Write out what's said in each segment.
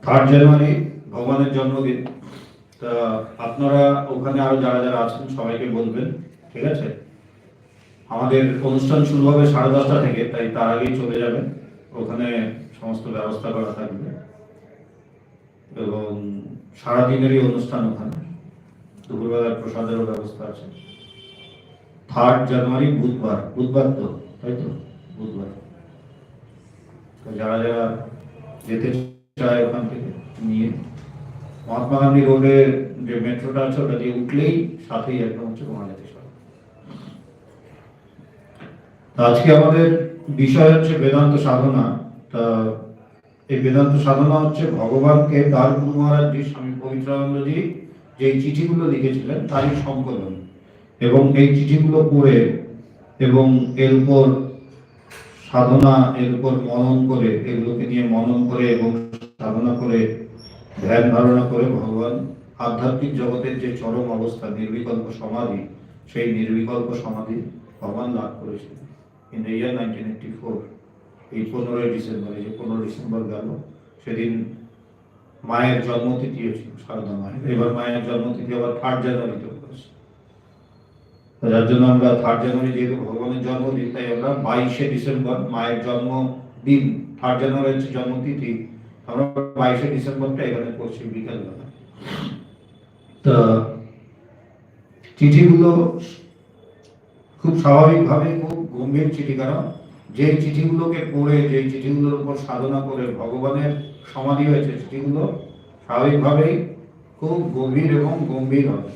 3 জানুয়ারি ভগবানের জন্মদিন। তা আপনারা ওখানে আরো যারা যারা আছেন সবাইকে বলবেন, ঠিক আছে? আমাদের অনুষ্ঠান শুরু হবে 10:30 থেকে, তাই তার আগেই চলে যাবেন। ওখানে সমস্ত ব্যবস্থা করা থাকবে এবং সারাদিনেরই অনুষ্ঠান ওখানে, দুপুরবেলার প্রসাদেরও ব্যবস্থা আছে। 3 জানুয়ারি বুধবার, বুধবার তো তাই তো, বুধবার। তো যারা যারা যেতে চায় ওখান থেকে নিয়ে মহাত্মা গান্ধী রোডের যে মেট্রোটা আছে ওটা দিয়ে উঠলেই সাথেই একদম হচ্ছে মহাজাতি সড়ক। আজকে আমাদের বিষয় হচ্ছে বেদান্ত সাধনা। তা এই বেদান্ত সাধনা হচ্ছে ভগবানকে তার গুরু মহারাজজি স্বামী পবিত্রানন্দজি যে চিঠিগুলো লিখেছিলেন তারই সংকলন, এবং এই চিঠিগুলো পড়ে এবং এর উপর সাধনা, এর উপর মনন করে, এগুলোকে নিয়ে মনন করে এবং সাধনা করে ধ্যান ধারণা করে ভগবান আধ্যাত্মিক জগতের যে চরম অবস্থা নির্বিকল্প সমাধি, সেই নির্বিকল্প সমাধি ভগবান লাভ করেছিলেন ইন দ্য ইয়ার 1984। এই 15 ডিসেম্বরে, যে 15 ডিসেম্বর গেল, সেদিন মায়ের জন্মতিথি ছিল, সারদা মায়ের। এবার মায়ের জন্মতিথি আবার 3 জানুয়ারিতে করেছে। যার জন্য আমরা 3 জানুয়ারি যেহেতু ভগবানের জন্মদিন, তাই আমরা 22 ডিসেম্বর মায়ের জন্মদিন, 3 জানুয়ারি হচ্ছে জন্মতিথি, আমরা 22 ডিসেম্বরটা এখানে করছি বিকালবেলা। তা চিঠিগুলো খুব স্বাভাবিকভাবে খুব গম্ভীর চিঠি, কারণ যে চিঠিগুলোকে পড়ে, যে চিঠিগুলোর উপর সাধনা করে ভগবানের সমাধি হয়েছে, চিঠিগুলো স্বাভাবিকভাবেই খুব গভীর এবং গম্ভীর হবে।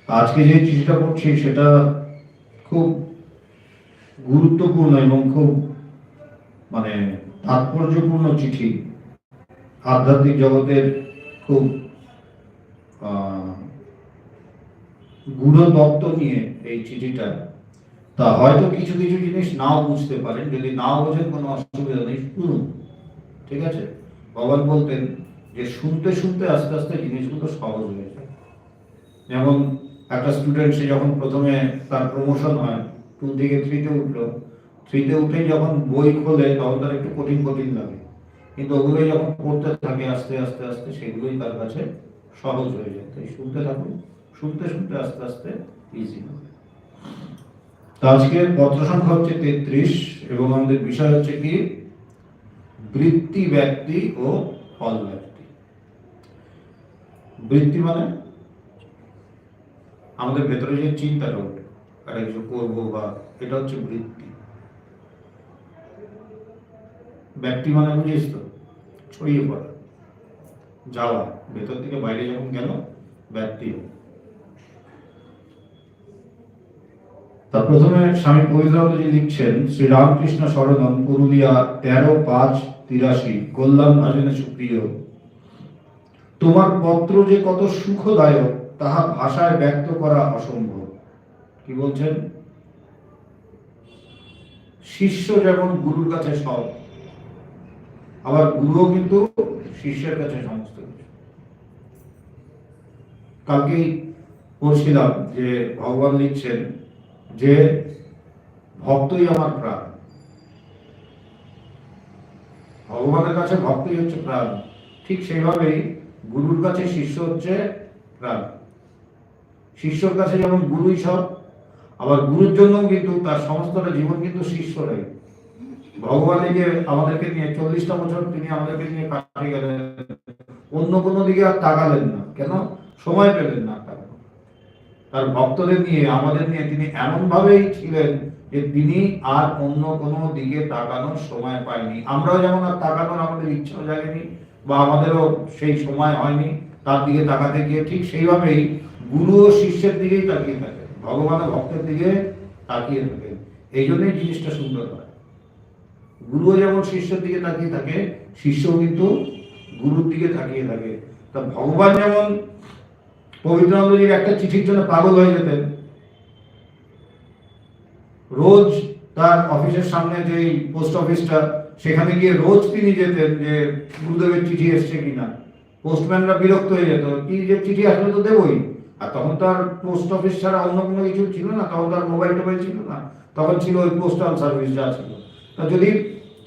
আজকে যে চিঠিটা পড়ছি সেটা খুব গুরুত্বপূর্ণ এবং খুব মানে তাৎপর্যপূর্ণ চিঠি, আধ্যাত্মিক জগতের খুব গূঢ় তত্ত্ব নিয়ে এই চিঠিটা। তা হয়তো কিছু কিছু জিনিস নাও বুঝতে পারেন, যদি নাও বোঝেন কোনো অসুবিধা নেই, শুনুন, ঠিক আছে? ভগবান বলতেন যে শুনতে শুনতে আস্তে আস্তে জিনিসগুলো সহজ হয়ে যায়। যেমন একটা স্টুডেন্ট, সে যখন প্রথমে তার প্রমোশন হয়, 2 থেকে 3-তে উঠলো, 3-তে উঠেই যখন বই খোলে তখন তার একটু কঠিন কঠিন লাগে, কিন্তু ওগুলোই যখন পড়তে থাকে আস্তে আস্তে আস্তে সেগুলোই তার কাছে সহজ হয়ে যায়। তাই শুনতে থাকুন, শুনতে শুনতে আস্তে আস্তে ইজি হবে। তো আজকের পত্র সংখ্যা হচ্ছে 33 এবং আমাদের বিষয় হচ্ছে কি বৃত্তি ব্যক্তি ও ফল ব্যক্তি। বৃত্তি মানে আমাদের ভেতরে যে চিন্তাটা ওঠে, একটা কিছু করবো বা, এটা হচ্ছে বৃত্তি। ব্যক্তি মানে বুঝিস তো, ছড়িয়ে পড়া, যাওয়া, ভেতর থেকে বাইরে যখন গেল ব্যক্তি। তা প্রথমে স্বামী পবিত্রানন্দজি লিখছেন, শ্রীরামকৃষ্ণ শরণম, পুরুলিয়া, 13/5/83। কল্যাণ ভাজনে সুপ্রিয়, তোমার পত্র যে কত সুখদায়ক তাহা ভাষায় ব্যক্ত করা অসম্ভব। কি বলছেন? শিষ্য যেমন গুরুর কাছে সব, আবার গুরুও কিন্তু শিষ্যের কাছে সমস্ত কিছু। কালকেই পড়ছিলাম যে ভগবান লিখছেন যে ভক্তই আমার প্রাণ। ভগবানের কাছে ভক্তই হচ্ছে প্রাণ, ঠিক সেইভাবেই গুরুর কাছে শিষ্য হচ্ছে প্রাণ। শিষ্যর কাছে যেমন গুরুই সব, আবার গুরুর জন্য কিন্তু তার সমস্তটা জীবন কিন্তু শিষ্যরাই। ভগবান এই যে আমাদেরকে নিয়ে 40টা বছর তিনি আমাদেরকে নিয়ে কাটিয়ে গেলেন, অন্য কোনো দিকে আর তাকালেন না, কেন? সময় পেলেন না। তার ভক্তদের নিয়ে, আমাদের নিয়ে তিনি এমন ভাবেই ছিলেন যে তিনি আর অন্য কোনো দিকে তাকানোর সময় পায়নি। আমরাও যেমন আর তাকানোর আমাদের ইচ্ছাও জাগেনি বা আমাদেরও সেই সময় হয়নি তার দিকে তাকাতে গিয়ে, ঠিক সেইভাবেই গুরু ও শিষ্যের দিকেই তাকিয়ে থাকে, ভগবান ও ভক্তের দিকে তাকিয়ে থাকে। এই জন্যই জিনিসটা সুন্দর হয়। গুরুও যেমন শিষ্যের দিকে তাকিয়ে থাকে, শিষ্যও কিন্তু গুরুর দিকে তাকিয়ে থাকে। তা ভগবান যেমন পবিত্রানন্দজির একটা চিঠির জন্য পাগল হয়ে যেতেন, রোজ তার অফিসের সামনে যে পোস্ট অফিসটা, সেখানে গিয়ে রোজ তিনি যেতেন যে গুরুদেবের চিঠি এসছে কিনা। পোস্টম্যানরা বিরক্ত হয়ে যেত, কি যে চিঠি আসলে তো দেবই। আর তখন তার পোস্ট অফিস ছাড়া অন্য কোনো কিছু ছিল না, তখন তার মোবাইল টোবাইল ছিল না, তখন ছিল ওই পোস্টাল সার্ভিস যা ছিল। তা যদি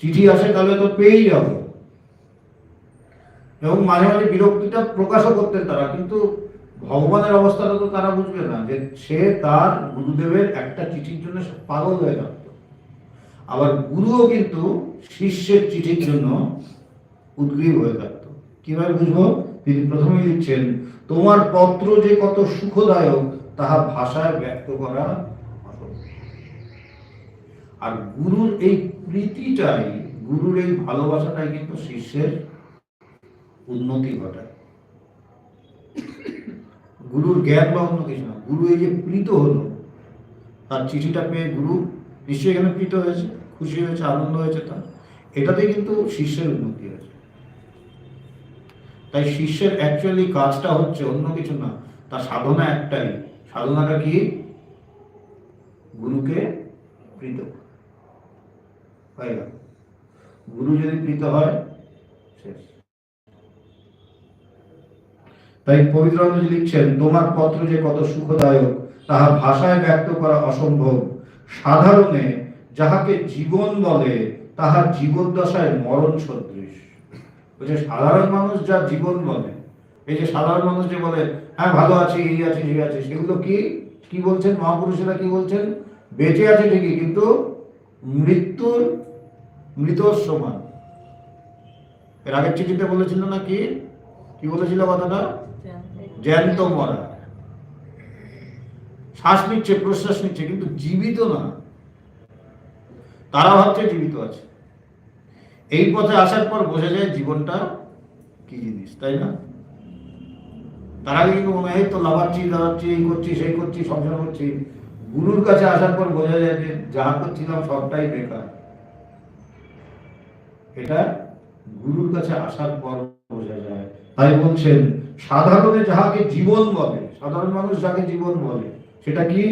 চিঠি আসে তাহলে তো পেয়েই যাবো। এবং মাঝে মাঝে বিরক্তিটা প্রকাশও করতেন তারা, কিন্তু ভগবানের অবস্থাটা তো তারা বুঝবে না যে সে তার গুরুদেবের একটা চিঠির জন্য সে পাগল হয়ে থাকতো। আবার গুরুও কিন্তু শিষ্যের চিঠির জন্য উদ্গ্রীব হয়ে থাকতো। কিভাবে বুঝবো? তিনি প্রথমেই লিখছেন, তোমার পত্র যে কত সুখদায়ক তাহা ভাষায় ব্যক্ত করা অসম্ভব। আর গুরুর এই প্রীতিটাই, গুরুর এই ভালোবাসাটাই কিন্তু শিষ্যের উন্নতি ঘটায়। গুরুর জ্ঞান বা অন্য কিছু না, গুরু এই যে প্রীত হলো, তার চিঠিটা পেয়ে গুরু নিশ্চয়ই এখানে প্রীত হয়েছে, খুশি হয়েছে, আনন্দ হয়েছে, তার এটাতে কিন্তু শিষ্যের উন্নতি হয়েছে। তাই শিষ্যের অ্যাকচুয়ালি কাজটা হচ্ছে অন্য কিছু না, তার সাধনা একটাই। সাধনাটা কি? গুরুকে প্রীত হয়ে গেল। গুরু যদি প্রীত হয় শেষ। তাই পবিত্রানন্দজি লিখছেন, তোমার পত্র যে কত সুখদায়ক তাহা ভাষায় ব্যক্ত করা অসম্ভব। সাধারণে যাহাকে জীবন বলে তাহার জীবদ্দশায় মরণ সদৃশ। বলছে সাধারণ মানুষ যা জীবন বলে, এই যে সাধারণ মানুষ যে বলে হ্যাঁ ভালো আছি, এই আছে, সেই আছে, সেগুলো কি কি বলছেন মহাপুরুষেরা? কি বলছেন? বেঁচে আছে ঠিকই, কিন্তু মৃত্যুর মৃতর সমান। এর আগের চিঠিতে বলেছিল না, কি কি বলেছিল কথাটা? জ্যান্ত মরা। শ্বাস নিচ্ছে, প্রশ্বাস নিচ্ছে, কিন্তু জীবিত না। তারা ভাবছে জীবিত আছে। এই পথে আসার পর বোঝা যায় জীবনটা কি জিনিস, তাই না? তারা কিন্তু মনে হয় তো লাভাচ্ছি, দাঁড়াচ্ছি, এই করছি, সেই করছি, সংসার করছি। গুরুর কাছে আসার পর বোঝা যায় যে যা করছিলাম সবটাই বেকার। এটা গুরুর কাছে আসার পর বোঝা যায়। তাই বলছেন, সাধারণে যাহাকে জীবন বলে, সাধারণ মানুষ যাকে জীবন বলে, সেটা কি?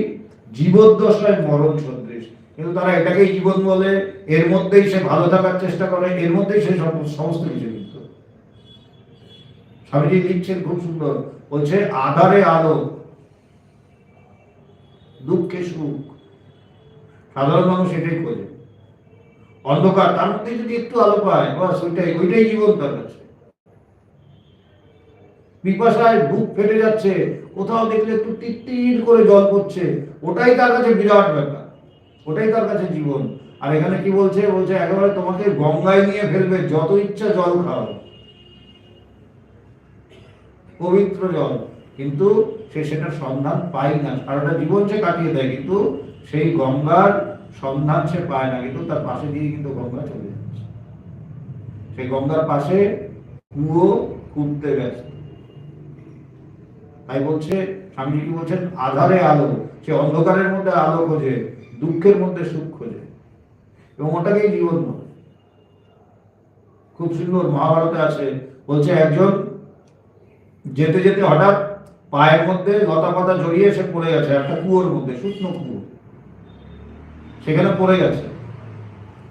জীবদ্দশায় মরণ সদৃশ। কিন্তু তারা এটাকেই জীবন বলে, এর মধ্যেই সে ভালো থাকার চেষ্টা করে, এর মধ্যেই সে সমস্ত কিছু। কিন্তু স্বামীজি লিখছেন খুব সুন্দর, বলছে আধারে আলো, দুঃখে সুখ। সাধারণ মানুষ এটাই খোঁজে। অন্ধকার, তার মধ্যে যদি একটু আলো পায়, বাস ওইটাই জীবন তার কাছে। পিপাসায় বুক ফেটে যাচ্ছে, কোথাও দেখলে একটু টিট্টির করে জল পড়ছে, ওটাই তার কাছে বিরাট ব্যাপার, ওটাই তার কাছে জীবন। আর এখানে কি বলছে? বলছে একেবারে তোমাকে গঙ্গায় নিয়ে ফেলবে, যত ইচ্ছা জল খাও, পবিত্র জল, কিন্তু সে সেটার সন্ধান পায় না। সারাটা জীবন সে কাটিয়ে দেয়, কিন্তু সেই গঙ্গার সন্ধান সে পায় না। কিন্তু তার পাশে দিয়ে কিন্তু গঙ্গা চলে যাচ্ছে, সেই গঙ্গার পাশে কুয়ো খুঁড়তে গেছে। তাই বলছে স্বামীজি কি বলছেন? আধারে আলো, সে অন্ধকারের মধ্যে আলো খোঁজে, দুঃখের মধ্যে সুখ খোঁজে, এবং ওটাকেই জীবন বলে। খুব সুন্দর মহাভারতে আছে, বলছে একজন যেতে যেতে হঠাৎ পায়ের মধ্যে লতা পাতা জড়িয়ে সে পড়ে গেছে একটা কুয়োর মধ্যে, শুকনো কুয়ো, সেখানে পড়ে গেছে।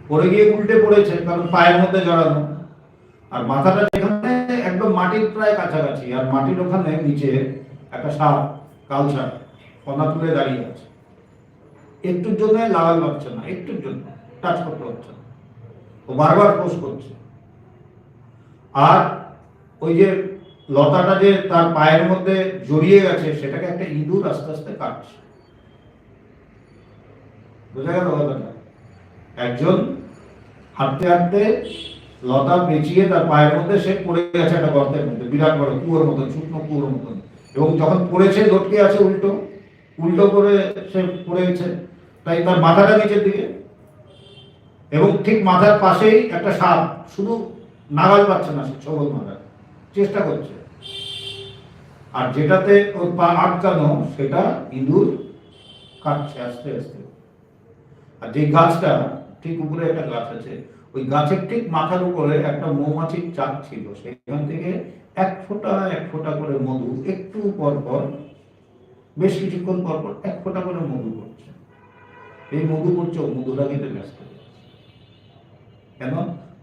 পড়ে গিয়ে উল্টে পড়েছে, কারণ পায়ের মধ্যে জড়ানো, আর মাথাটা যেখানে একদম মাটির প্রায় কাছাকাছি, আর মাটির ওখানে নিচে একটা সাপ, কাল সাপ কণা তুলে দাঁড়িয়ে আছে। একটুর জন্য লাগাল পাচ্ছে না, একটুর জন্য টাচ করতে হচ্ছে না, ও বারবার পোষ করছে। আর ওই যে লতাটা যে তার পায়ের মধ্যে জড়িয়ে গেছে, সেটাকে একটা ইঁদুর আস্তে আস্তে কাটছে। বোঝা গেল কথাটা? একজন হাঁটতে হাঁটতে লতা পেঁচিয়ে তার পায়ের মধ্যে সে পড়ে গেছে একটা গর্তের মধ্যে, বিরাট বড় কুয়োর মতন, শুকনো কুয়োর মতন, এবং যখন পড়েছে লটকে আছে উল্টো উল্টো করে সে পড়ে গেছে, তাই তার মাথাটা নিচের দিকে, এবং ঠিক মাথার পাশেই একটা সাপ, শুধু নাগাল পাচ্ছে না, সে ছবল মারার চেষ্টা করছে, আর যেটাতে ওর পা আটকানো সেটা ইঁদুর কাটছে আস্তে আস্তে। আর যে গাছটা ঠিক উপরে একটা গাছ আছে, ওই গাছের ঠিক মাথার উপরে একটা মৌমাছির চাক ছিল, সেখান থেকে এক ফোঁটা করে মধু একটু পর পর, বেশ কিছুক্ষণ পর পর এক ফোঁটা করে মধু করছে। এই মধু করছে, ও মধুটা খেতে ব্যস্ত। কেন?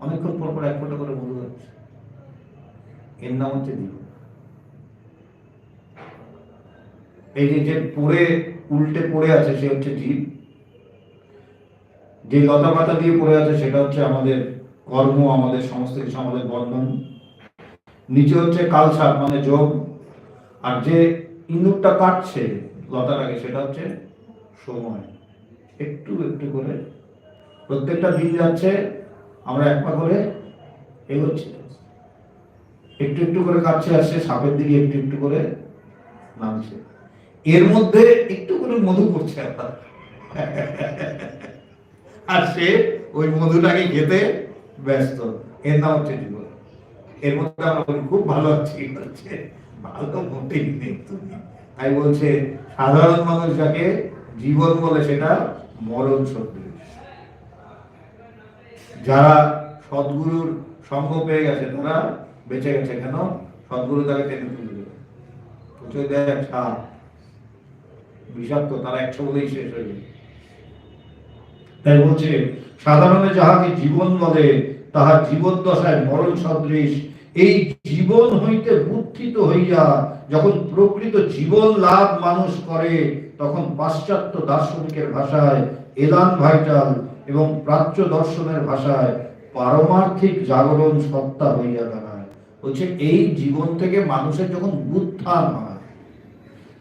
অনেকক্ষণ পর পর এক ফোঁটা করে মধু হচ্ছে, এর নাম হচ্ছে জীবন। এই যে পড়ে উল্টে পড়ে আছে সে হচ্ছে জীব, যে লতা পাতা দিয়ে পড়ে আছে সেটা হচ্ছে আমাদের কর্ম, আমাদের সমস্ত কিছু, আমাদের বন্ধন। নিচে হচ্ছে কালসাপ মানে যোগ, আর যে ইঁদুরটা কাটছে লতাটাকে সেটা হচ্ছে সময়। একটু একটু করে প্রত্যেকটা দিন যাচ্ছে, আমরা এক পা করে এগোচ্ছি, একটু একটু করে কাটছে আসছে, সাপের দিকে একটু একটু করে নামছে, এর মধ্যে একটু করে মধু পড়ছে আবার আর সে ওই মধুটাকে খেতে ব্যস্ত, এর নাম হচ্ছে জীবন। এর মধ্যে আমরা বলি খুব ভালো আছি, হচ্ছে ভালো মোটেই নেই তুমি। তাই বলছে সাধারণ মানুষ যাকে জীবন বলে সেটা মরণ সদৃশ। যারা সদ্গুরুর সঙ্গ পেয়ে গেছে তারা বেঁচে গেছে, কেন? সদ্গুরু তাকে টেনে তুলে দেবে, প্রচুর দেয় সাপ বিষাক্ত, তারা একশো বলেই শেষ হয়ে যাবে। তাই বলছে সাধারণে যাহাকে জীবন বলে তাহার জীবদ্দশায় মরণ সদৃশ। এই জীবন হইতে বুদ্ধিত হইয়া যখন প্রকৃত জীবন লাভ মানুষ করে, তখন পাশ্চাত্য দার্শনিকের ভাষায় এলান ভাইটাল এবং প্রাচ্য দর্শনের ভাষায় পারমার্থিক জাগরণ সত্তা হইয়া দাঁড়ায়। বলছে এই জীবন থেকে মানুষের যখন উত্থান হয়,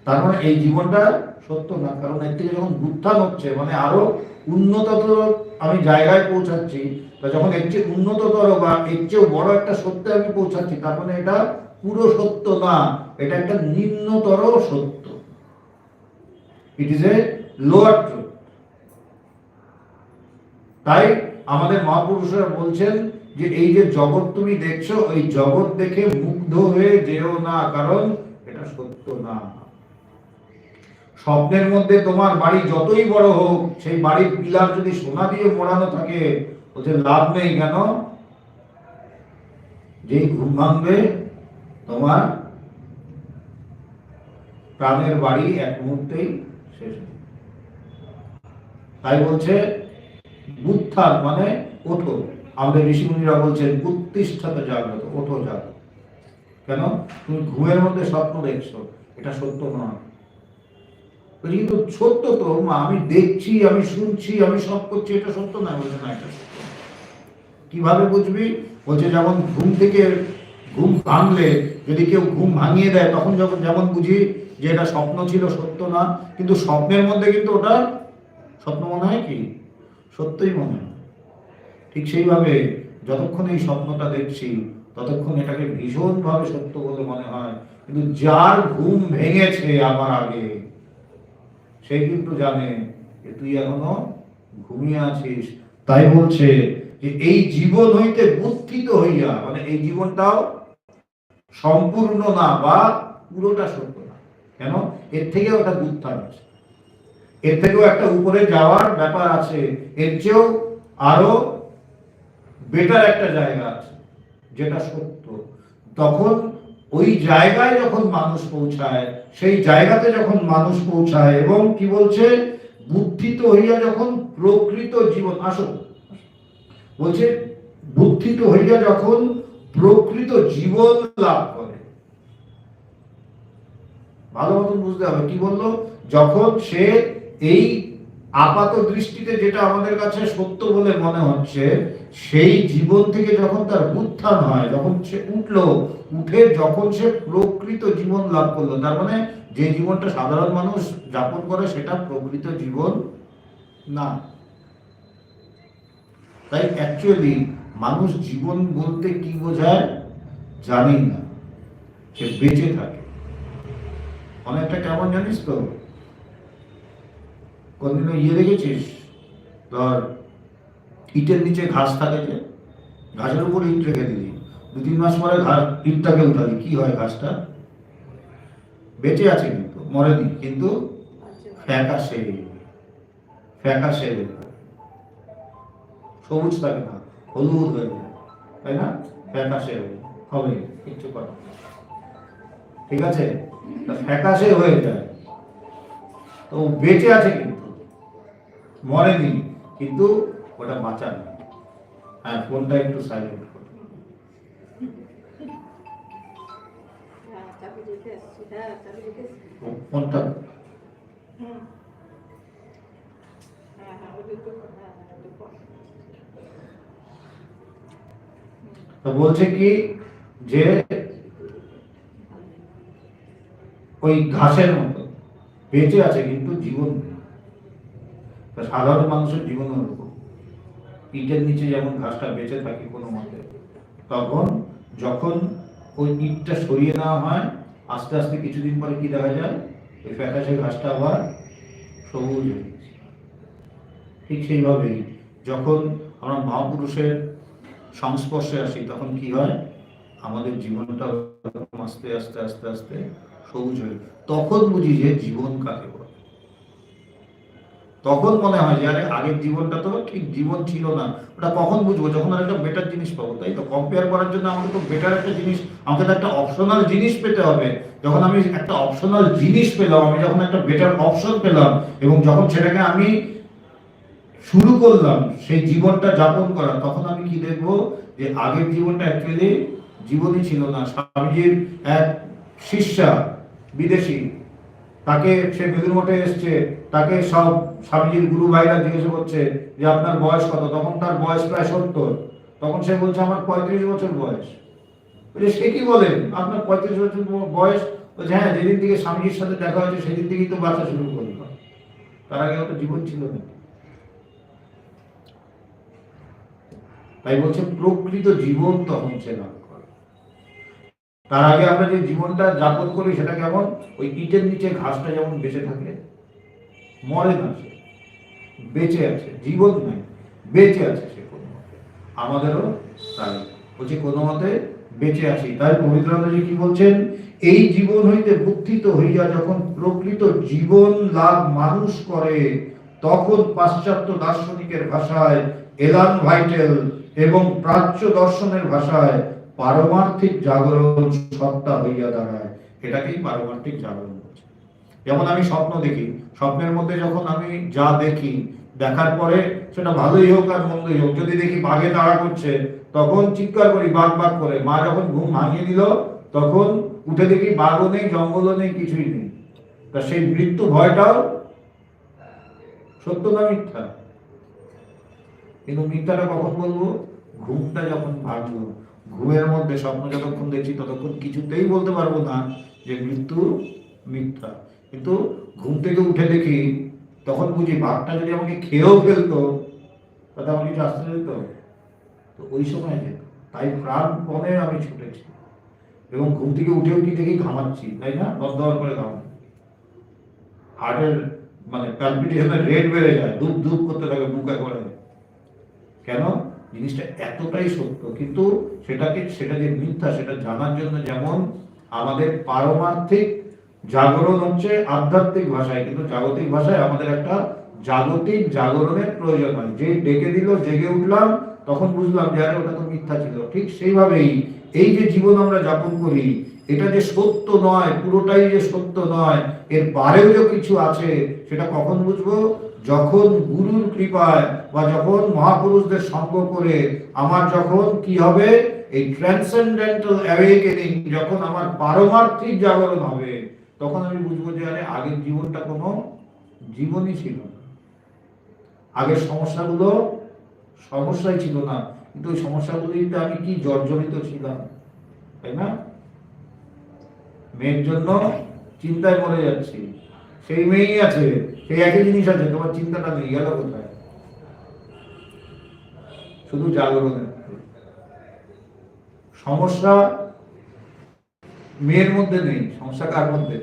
তার মানে এই জীবনটা সত্য না, কারণ এর থেকে যখন উত্থান হচ্ছে মানে আরো উন্নততর আমি জায়গায় পৌঁছাচ্ছি, তা যখন এর চেয়ে উন্নততর বা এর চেয়েও বড় একটা সত্যে আমি পৌঁছাচ্ছি, তার মানে এটা পুরো সত্য না, এটা একটা নিম্নতর সত্য। It is a lower truth. তাই আমাদের মহাপুরুষরা বলছেন যে এই যে জগৎ তুমি দেখছো, এই জগৎ দেখে মুগ্ধ হয়ে যেও না, কারণ এটা সত্য না। স্বপ্নের মধ্যে তোমার বাড়ি যতই বড় হোক, সেই বাড়ির পিলার যদি সোনা দিয়ে মোড়ানো থাকে, ওতে লাভ নেই। কেন? যেই ঘুম ভাঙবে তোমার প্রাণের বাড়ি এক মুহূর্তেই শেষ। তাই বলছে উত্থান মানে ওঠো। আমাদের ঋষিমুনিরা বলছেন উত্তিষ্ঠতে জাগ্রত, ওঠো জাগ্রত। কেন? তুমি ঘুমের মধ্যে স্বপ্ন দেখছো, এটা সত্য নয়। কিন্তু সত্য তো, আমি দেখছি, আমি শুনছি, আমি সব করছি, এটা সত্য না। বলছে না, এটা সত্য। কিভাবে বুঝবি? বলছে যেমন ঘুম থেকে ঘুম ভাঙলে যদি কেউ ঘুম ভাঙিয়ে দেয়, তখন যখন যেমন বুঝি যে এটা স্বপ্ন ছিল, সত্য না, কিন্তু স্বপ্নের মধ্যে কিন্তু ওটা স্বপ্ন মনে হয় কি সত্যই মনে হয়। ঠিক সেইভাবে যতক্ষণ এই স্বপ্নটা দেখছি ততক্ষণ এটাকে ভীষণভাবে সত্য বলে মনে হয়, কিন্তু যার ঘুম ভেঙেছে আমার আগে, সে কিন্তু জানে যে তুই এখনো ঘুমিয়ে আছিস। তাই বলছে যে এই জীবন হইতে বুদ্ধিত হইয়া, মানে এই জীবনটাও সম্পূর্ণ না বা পুরোটা সত্য না। কেন? এর থেকেও একটা উত্থান আছে, এর থেকেও একটা উপরে যাওয়ার ব্যাপার আছে, এর চেয়েও আরো বেটার একটা জায়গা আছে যেটা সত্য। তখন ওই জায়গায় যখন মানুষ পৌঁছায়, সেই জায়গাতে যখন মানুষ পৌঁছায় এবং কি বলছে বুদ্ধিত হইয়া যখন প্রকৃত জীবন, আসো বলছে বুদ্ধিত হইয়া যখন প্রকৃত জীবন লাভ করে। ভালো মতন বুঝতে হবে কি বললো, যখন সে এই আপাত দৃষ্টিতে যেটা আমাদের কাছে সত্য বলে মনে হচ্ছে, সেই জীবন থেকে যখন তার উত্থান হয়, যখন সে উঠলো, উঠে যখন সে প্রকৃত জীবন লাভ করলো, তার মানে যে জীবনটা সাধারণ মানুষ যাপন করে সেটা প্রকৃত জীবন না। তাই অ্যাকচুয়ালি মানুষ জীবন বলতে কি বোঝায় জানেই না, সে বেঁচে থাকে। অনেকটা কেমন জানিস তো, কোনদিনও দেখেছিস ধর ইটের নিচে ঘাস থাকে, যে ঘাসের উপর ইট রেখে দিলি, 2-3 মাস পরে ইটটাকে উঠালি, কি হয়? ঘাসটা বেঁচে আছে কিন্তু মরেনি, কিন্তু ফ্যাকাশে ফ্যাকাশে সবুজ থাকে না, হলুদ হয়ে যায়, তাই না? ফ্যাকাশে হবে, কিচ্ছু করা, ঠিক আছে? ফ্যাকাশে হয়ে যায়, তো বেঁচে আছে কিন্তু মরেনি, কিন্তু ওটা বাঁচা নেই। হ্যাঁ, ফোনটা একটু সাইলেন্ট করো। ফোনটা তো বলছে কি যে ওই ঘাসের মতো বেঁচে আছে কিন্তু জীবন নেই। সাধারণ মানুষের জীবন ওরকম, ইটের নিচে যেমন ঘাসটা বেঁচে থাকে কোনো মতে, তখন যখন ওই ইটটা সরিয়ে নেওয়া হয় আস্তে আস্তে কিছুদিন পরে কি দেখা যায়, ওই ফ্যাকাশে ঘাসটা আবার সবুজ হয়ে গেছে। ঠিক সেইভাবেই যখন আমরা মহাপুরুষের সংস্পর্শে আসি তখন কি হয়, আমাদের জীবনটা আস্তে আস্তে আস্তে আস্তে সবুজ হয়ে, তখন বুঝি যে জীবন কাকে বলে। তখন মনে হয় যে আরে আগের জীবনটা তো ঠিক জীবন ছিল না। ওটা কখন বুঝবো, যখন আর একটা বেটার জিনিস পাবো। তাই তো কম্পেয়ার করার জন্য আমাকে তো বেটার একটা জিনিস, আমাকে তো একটা অপশনাল জিনিস পেতে হবে। যখন আমি একটা অপশনাল জিনিস পেলাম, আমি যখন একটা বেটার অপশন পেলাম, এবং যখন সেটাকে আমি শুরু করলাম সেই জীবনটা যাপন করা, তখন আমি কি দেখবো যে আগের জীবনটা অ্যাকচুয়ালি জীবনই ছিল না। স্বামীজির এক শিষ্যা বিদেশি, তাকে সে বেলুর মঠে এসছে, তাকে সব স্বামীজির গুরু ভাইরা জিজ্ঞাসা করছে যে আপনার বয়স কত, তখন তার বয়স প্রায় 70। তখন সে বলছে আমার 35 বছর বয়স। বলে সে কি বলেন আপনার 35 বছর বয়স? বলছে হ্যাঁ, যেদিন থেকে স্বামীজির সাথে দেখা হয়েছে সেদিন থেকেই তো বাঁচা শুরু করলাম, তার আগে ওটা জীবন ছিল না। তাই বলছে প্রকৃত জীবন তখন সে লাভ করে। তার আগে আমরা যে জীবনটা যাপন করি সেটা কেমন, ওই ইটের নিচে ঘাসটা যেমন বেঁচে থাকে, মরে না, সে বেঁচে আছে, জীবন নাই, বেঁচে আছে সে কোনো মতে। আমাদেরও তাই বলছে কোনো মতে বেঁচে আছি। তাই পবিত্রানন্দজি কি বলছেন, এই জীবন হইতে বুদ্ধিত হইয়া যখন প্রকৃত জীবন লাভ মানুষ করে, তখন পাশ্চাত্য দার্শনিকের ভাষায় এলান ভাইটেল এবং প্রাচ্য দর্শনের ভাষায় পারমার্থিক জাগরণ সত্তা হইয়া দাঁড়ায়। এটাকেই পারমার্থিক জাগরণ বলছে। যেমন আমি স্বপ্ন দেখি, স্বপ্নের মধ্যে যখন আমি যা দেখি, দেখার পরে সেটা ভালোই হোক আর মন্দই হোক, যদি দেখি বাঘে তাড়া করছে তখন চিৎকার করি বাঘ বাঘ করে। মা যখন ঘুম ভাঙিয়ে দিল তখন উঠে দেখি বাঘও নেই, জঙ্গলও নেই, কিছুই নেই। তা সেই মৃত্যু ভয়টাও সত্য না মিথ্যা? কিন্তু মিথ্যাটা কখন বলবো, ঘুমটা যখন ভাঙলো। ঘুমের মধ্যে স্বপ্ন যতক্ষণ দেখছি ততক্ষণ কিছুতেই বলতে পারবো না যে মৃত্যু মিথ্যা। কিন্তু ঘুম থেকে উঠে দেখি তখন বুঝি বাঘটা যদি আমাকে খেয়েও ফেলতো তাতে আমাকে কিছু আসতে যেত, তো ওই সময় যেত। তাই প্রাণপণে আমি ছুটেছি, এবং ঘুম থেকে উঠেও কি দেখি ঘামাচ্ছি, তাই না, দর করে ঘামাচ্ছি, হার্টের মানে প্যালপিটেশনের রেট বেড়ে যায়, ধূপ ধূপ করতে থাকে বুকে করে। কেন? জিনিসটা এতটাই সত্য। কিন্তু সেটা যে মিথ্যা সেটা জানার জন্য যেমন আমাদের পারমার্থিক জাগরণ হচ্ছে আধ্যাত্মিক ভাষায়, কিন্তু জাগতিক ভাষায় আমাদের একটা জাগতিক জাগরণের প্রয়োজন হয়। যে ডেকে দিল, জেগে উঠলাম, তখন বুঝলাম যে আরে ওটা তো মিথ্যা ছিল। ঠিক সেইভাবেই এই যে জীবন আমরা যাপন করি, এটা যে সত্য নয়, পুরোটাই যে সত্য নয়, এর বাইরেও যে কিছু আছে, সেটা কখন বুঝবো, যখন গুরুর কৃপায় বা যখন মহাপুরুষদের সঙ্গ করে আমার যখন কি হবে, এই ট্রান্সেন্ডেন্টাল অ্যাওয়েকেনিং, যখন আমার পারমার্থিক জাগরণ হবে, তখন আমি বুঝবো যে আরে আগের জীবনটা কোনো জীবনই ছিল না। আগের সমস্যাগুলো সমস্যাই ছিল না, কিন্তু ওই সমস্যাগুলিতে আমি কি জর্জরিত ছিলাম, তাই না? মেয়ের জন্য চিন্তায় মরে যাচ্ছি, সেই মেয়েই আছে, সেই একই জিনিস আছে, তোমার চিন্তাটা নেই, গেল কোথায়? শুধু জাগরণের সমস্যা মেয়ের মধ্যে নেই, সমস্যা কার মধ্যে?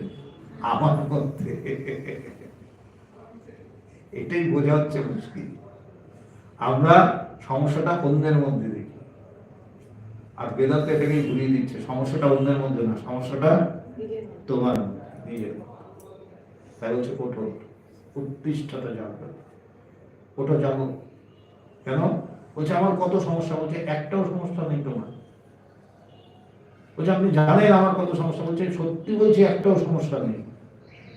আমার মধ্যে। এটাই বোঝা হচ্ছে মুশকিল। আমরা সমস্যাটা অন্যের মধ্যে দেখি, আর বেদান্ত এটাকেই ভুলিয়ে দিচ্ছে, সমস্যাটা অন্যের মধ্যে না, সমস্যাটা তোমার নিজের। তাই হচ্ছে ওঠো, উৎকৃষ্টতা জাগো, ওঠো জাগো। কেন? বলছে আমার কত সমস্যা, বলছে একটাও সমস্যা নেই তোমার। বলছে আপনি জানেন আমার কত সমস্যা, বলছে সত্যি বলছি একটাও সমস্যা নেই।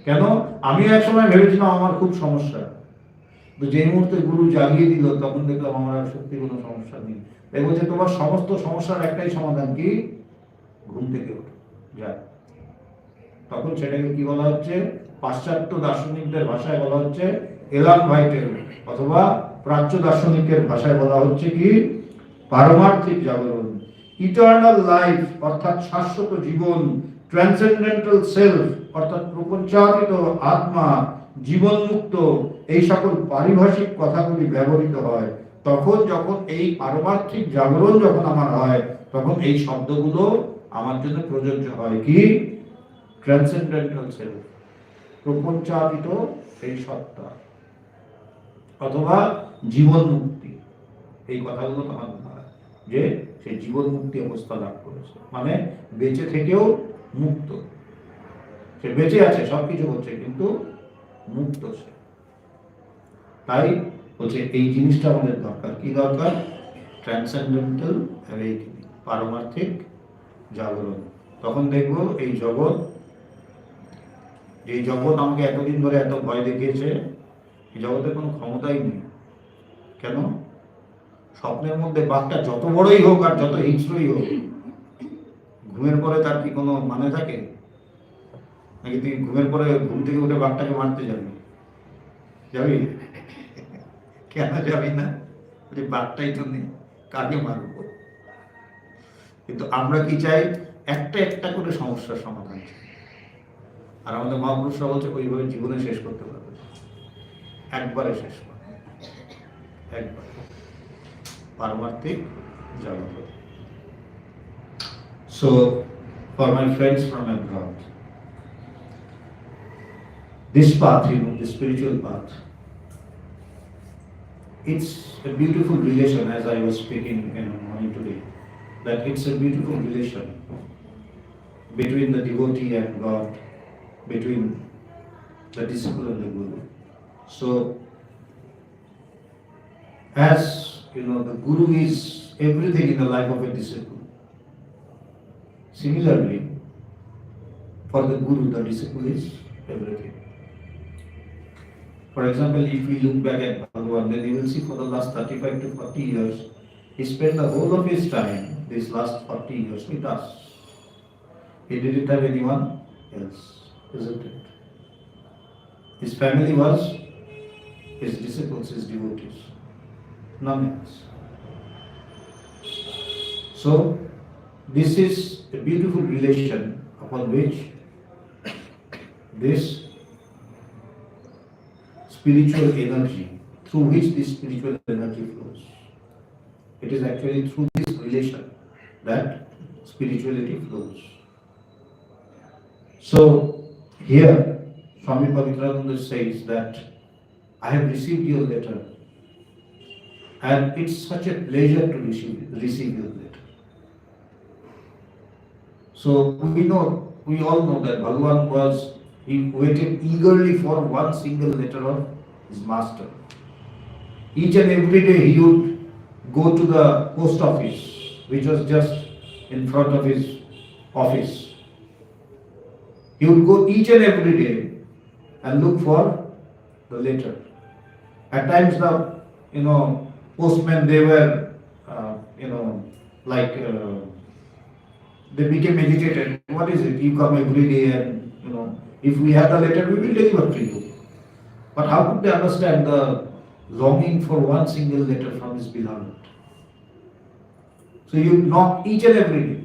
কেন? আমিও এক সময় ভেবেছিলাম আমার খুব সমস্যা, তো যে মুহূর্তে গুরু জাগিয়ে দিল তখন দেখলাম আমার আর সত্যি কোনো সমস্যা নেই। তাই বলছে তোমার সমস্ত সমস্যার একটাই সমাধান, কি? ঘুম থেকে ওঠো, যায়। তখন সেটাকে কি বলা হচ্ছে, পাশ্চাত্য দার্শনিকদের ভাষায় বলা হচ্ছে এলান ভাইটেল, অথবা প্রাচ্য দার্শনিকের ভাষায় বলা হচ্ছে কি, পারমার্থিক জাগরণ। ইটারনাল লাইফ অর্থাৎ শাশ্বত জীবন, ট্রান্সেন্ডেন্টাল সেলফ অর্থাৎ প্রপঞ্চাতীত আত্মা, জীবনমুক্ত, এই সকল পারিভাষিক কথাগুলি ব্যবহৃত হয়, তখন যখন এই পারমার্থিক জাগরণ যখন আমার হয়, তখন এই শব্দগুলো আমার জন্য প্রযোজ্য হয়। কি? ট্রান্সেন্ডেন্টাল সেলফ, প্রপঞ্চাতীত সেই সত্তা, অথবা জীবন মুক্তি। এই কথাগুলো আমার মনে হয় যে সে জীবন মুক্তি অবস্থা লাভ করেছে, মানে বেঁচে থেকেও মুক্ত। সে বেঁচে আছে, সবকিছু হচ্ছে, কিন্তু মুক্ত সে। তাই বলছে এই জিনিসটা আমাদের দরকার। কি দরকার? ট্রান্সেন্ডেন্টাল অ্যাওয়েকেনিং, পারমার্থিক জাগরণ। তখন দেখবো এই জগৎ, যে জগৎ আমাকে এতদিন ধরে এত ভয় দেখিয়েছে, এই জগতের কোনো ক্ষমতাই নেই। কেন? স্বপ্নের মধ্যে বাঘটা যত বড়ই হোক আর যত হিংস্রই হোক, ঘুমের পরে তার কি কোনো মানে থাকে? নাকি তুই ঘুমের পরে ঘুম থেকে উঠে বাঘটাকে মারতে যাবি? যাবি? কেন যাবি না? বাঘটাই তো নেই, কাকে মারবো? কিন্তু আমরা কি চাই? একটা একটা করে সমস্যার সমাধান চাই। আর আমাদের মহাপুরুষরা বলছে ওইভাবে জীবনে শেষ করতে পারবে, একবারে শেষ করবে, একবারে পারমার্থিক জাগরণ। So, for my friends from abroad, this path, the spiritual path, it's a beautiful relation, as I was speaking in the morning today, that it's a beautiful relation between the devotee and God, between the disciple and the guru. So, as the guru is everything in the life of a disciple, similarly, for the guru, the disciple is everything. For example, if we look back at Bhagavan, then you will see for the last 35 to 40 years, he spent the whole of his time, these last 40 years, with us. He didn't have anyone else, isn't it? His family was his disciples, his devotees, none else. So, this is a beautiful relation upon which this spiritual energy, through which this spiritual energy flows. It is actually through this relation that spirituality flows. So, here, Swami Pavitrananda says that I have received your letter, and it's such a pleasure to receive your letter. So we all know that Bhagavan he waited eagerly for one single letter of his master. Each and every day he would go to the post office, which was just in front of his office. He would go each and every day and look for the letter. At times the postmen, they were they became agitated. What is it? You come every day and if we have the letter, we will deliver to you. But how could they understand the longing for one single letter from his beloved? So you knock each and every day.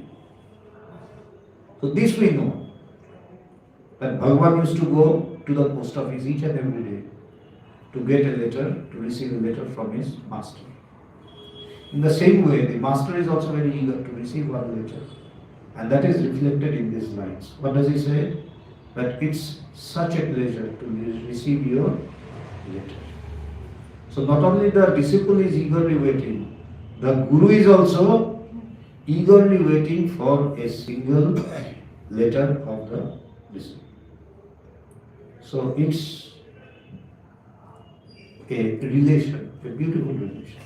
So this we know, that Bhagavan used to go to the post office each and every day to get a letter, to receive a letter from his master. In the same way, the master is also very eager to receive one letter. And that is reflected in these lines. What does he say? That it's such a pleasure to receive your letter. So not only the disciple is eagerly waiting, the guru is also eagerly waiting for a single letter of the disciple. So it's a relation, a beautiful relation.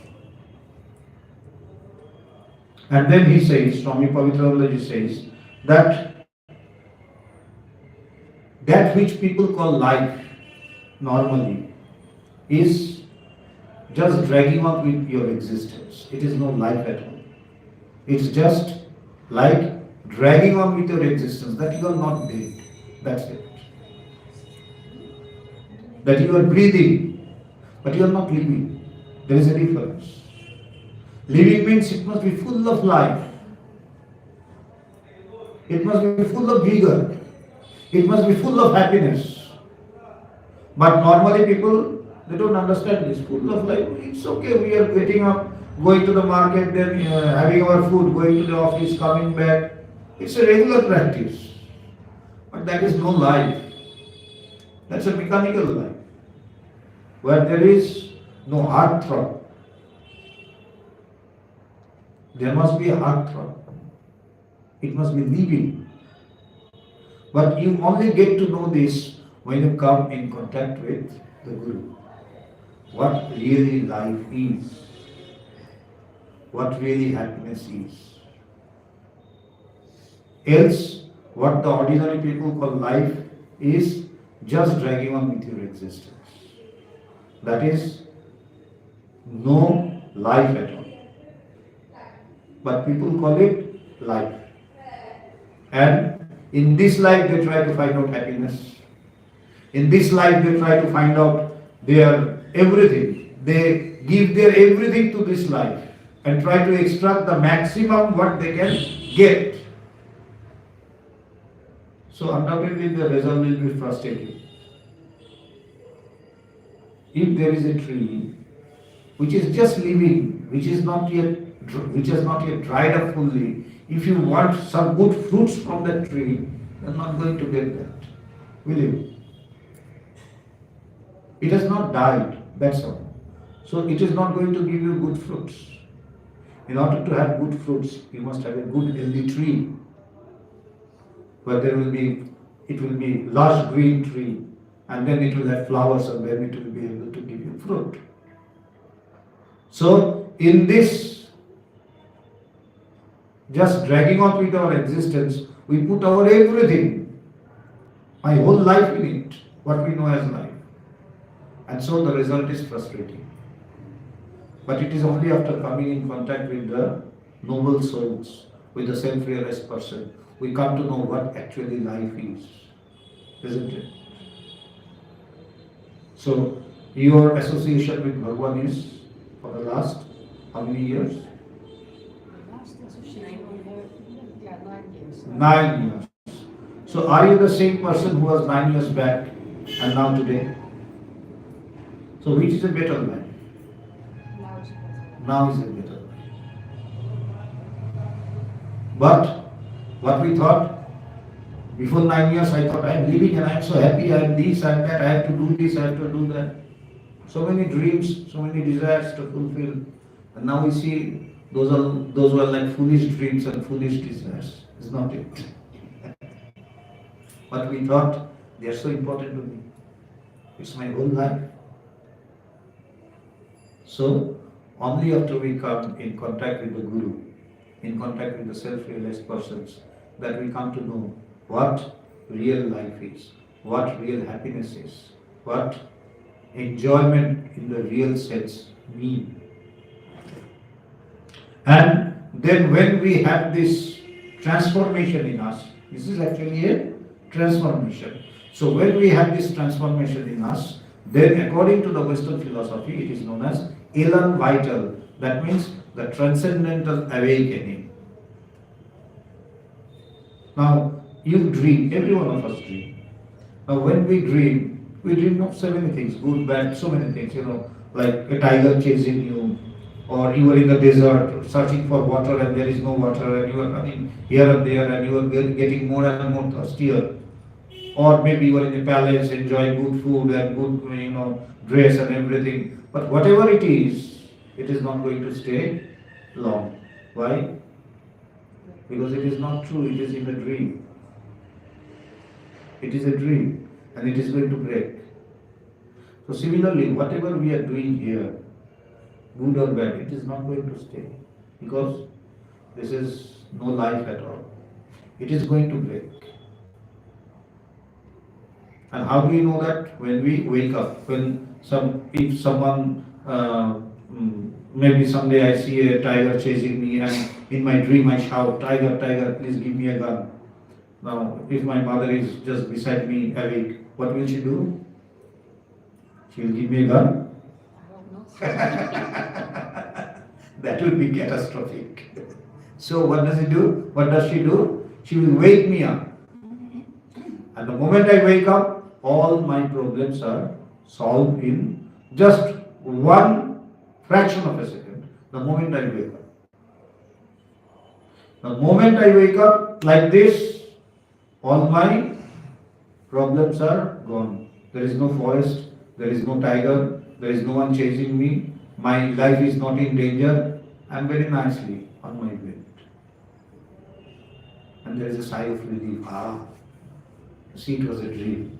And then he says, Swami Pavitrananda says, that which people call life normally is just dragging on with your existence. It is no life at all. It's just like dragging on with your existence, that you are not dead. That's it. That you are breathing, but you are not living. There is a difference. Living means it must be full of life. It must be full of vigor. It must be full of happiness. But normally people, they don't understand this. Full of life, it's okay, we are getting up, going to the market, then having our food, going to the office, coming back. It's a regular practice. But that is no life. That's a mechanical life, where there is no heart throb. There must be a heart throb. It must be living. But you only get to know this when you come in contact with the Guru. What really life is. What really happiness is. Else, what the ordinary people call life is just dragging on with your existence. That is no life at all. But people call it life. And in this life they try to find out happiness. In this life they try to find out their everything. They give their everything to this life and try to extract the maximum what they can get. So undoubtedly the result will be frustrating. If there is a tree which is just living, which has not yet dried up fully, if you want some good fruits from that tree, you are not going to get that, will you? It has not died, that's all. So it is not going to give you good fruits. In order to have good fruits, you must have a good healthy tree, where it will be lush green tree, and then it will have flowers, and then it will be able to give you fruit. So in this just dragging on with our existence, we put our everything, my whole life in it, what we know as life. And so the result is frustrating. But it is only after coming in contact with the noble souls, with the self-realized person, we come to know what actually life is. Isn't it? So, your association with Bhagavan is for the last how many years? 9 years. So, are you the same person who was 9 years back and now today? So, which is a better life? Now is a better life. But what we thought, before 9 years I thought I am living and I am so happy, I am this, I am that, I have to do this, I have to do that. So many dreams, so many desires to fulfill. And now we see those were like foolish dreams and foolish desires. It's not it. But we thought they are so important to me. It's my whole life. So only after we come in contact with the Guru, in contact with the self-realized persons, that we come to know what real life is, what real happiness is, what enjoyment in the real sense mean. And then when we have this transformation in us, this is actually a transformation. So when we have this transformation in us, then according to the Western philosophy, it is known as elan vital. That means the transcendental awakening. Now, you dream, every one of us dream. Now, when we dream of so many things, good, bad, so many things, like a tiger chasing you, or you are in the desert searching for water and there is no water, and you are running here and there and you are getting more and more thirstier. Or maybe you are in a palace enjoying good food and good, dress and everything. But whatever it is not going to stay long. Why? Because it is not true, it is in a dream. It is a dream and it is going to break. So similarly, whatever we are doing here, good or bad, it is not going to stay. Because this is no life at all. It is going to break. And how do we know that? When we wake up, if someone, maybe someday I see a tiger chasing me and in my dream I shout, "Tiger, tiger, please give me a gun." Now, if my mother is just beside me awake, what will she do? She will give me a gun? That would be catastrophic. So what does he do? What does she do? She will wake me up. And the moment I wake up, all my problems are solved in just one fraction of a second. The moment I wake up. The moment I wake up like this, all my problems are gone. There is no forest, there is no tiger, there is no one chasing me, my life is not in danger. I am very nicely on my bed. And there is a sigh of relief. See, it was a dream.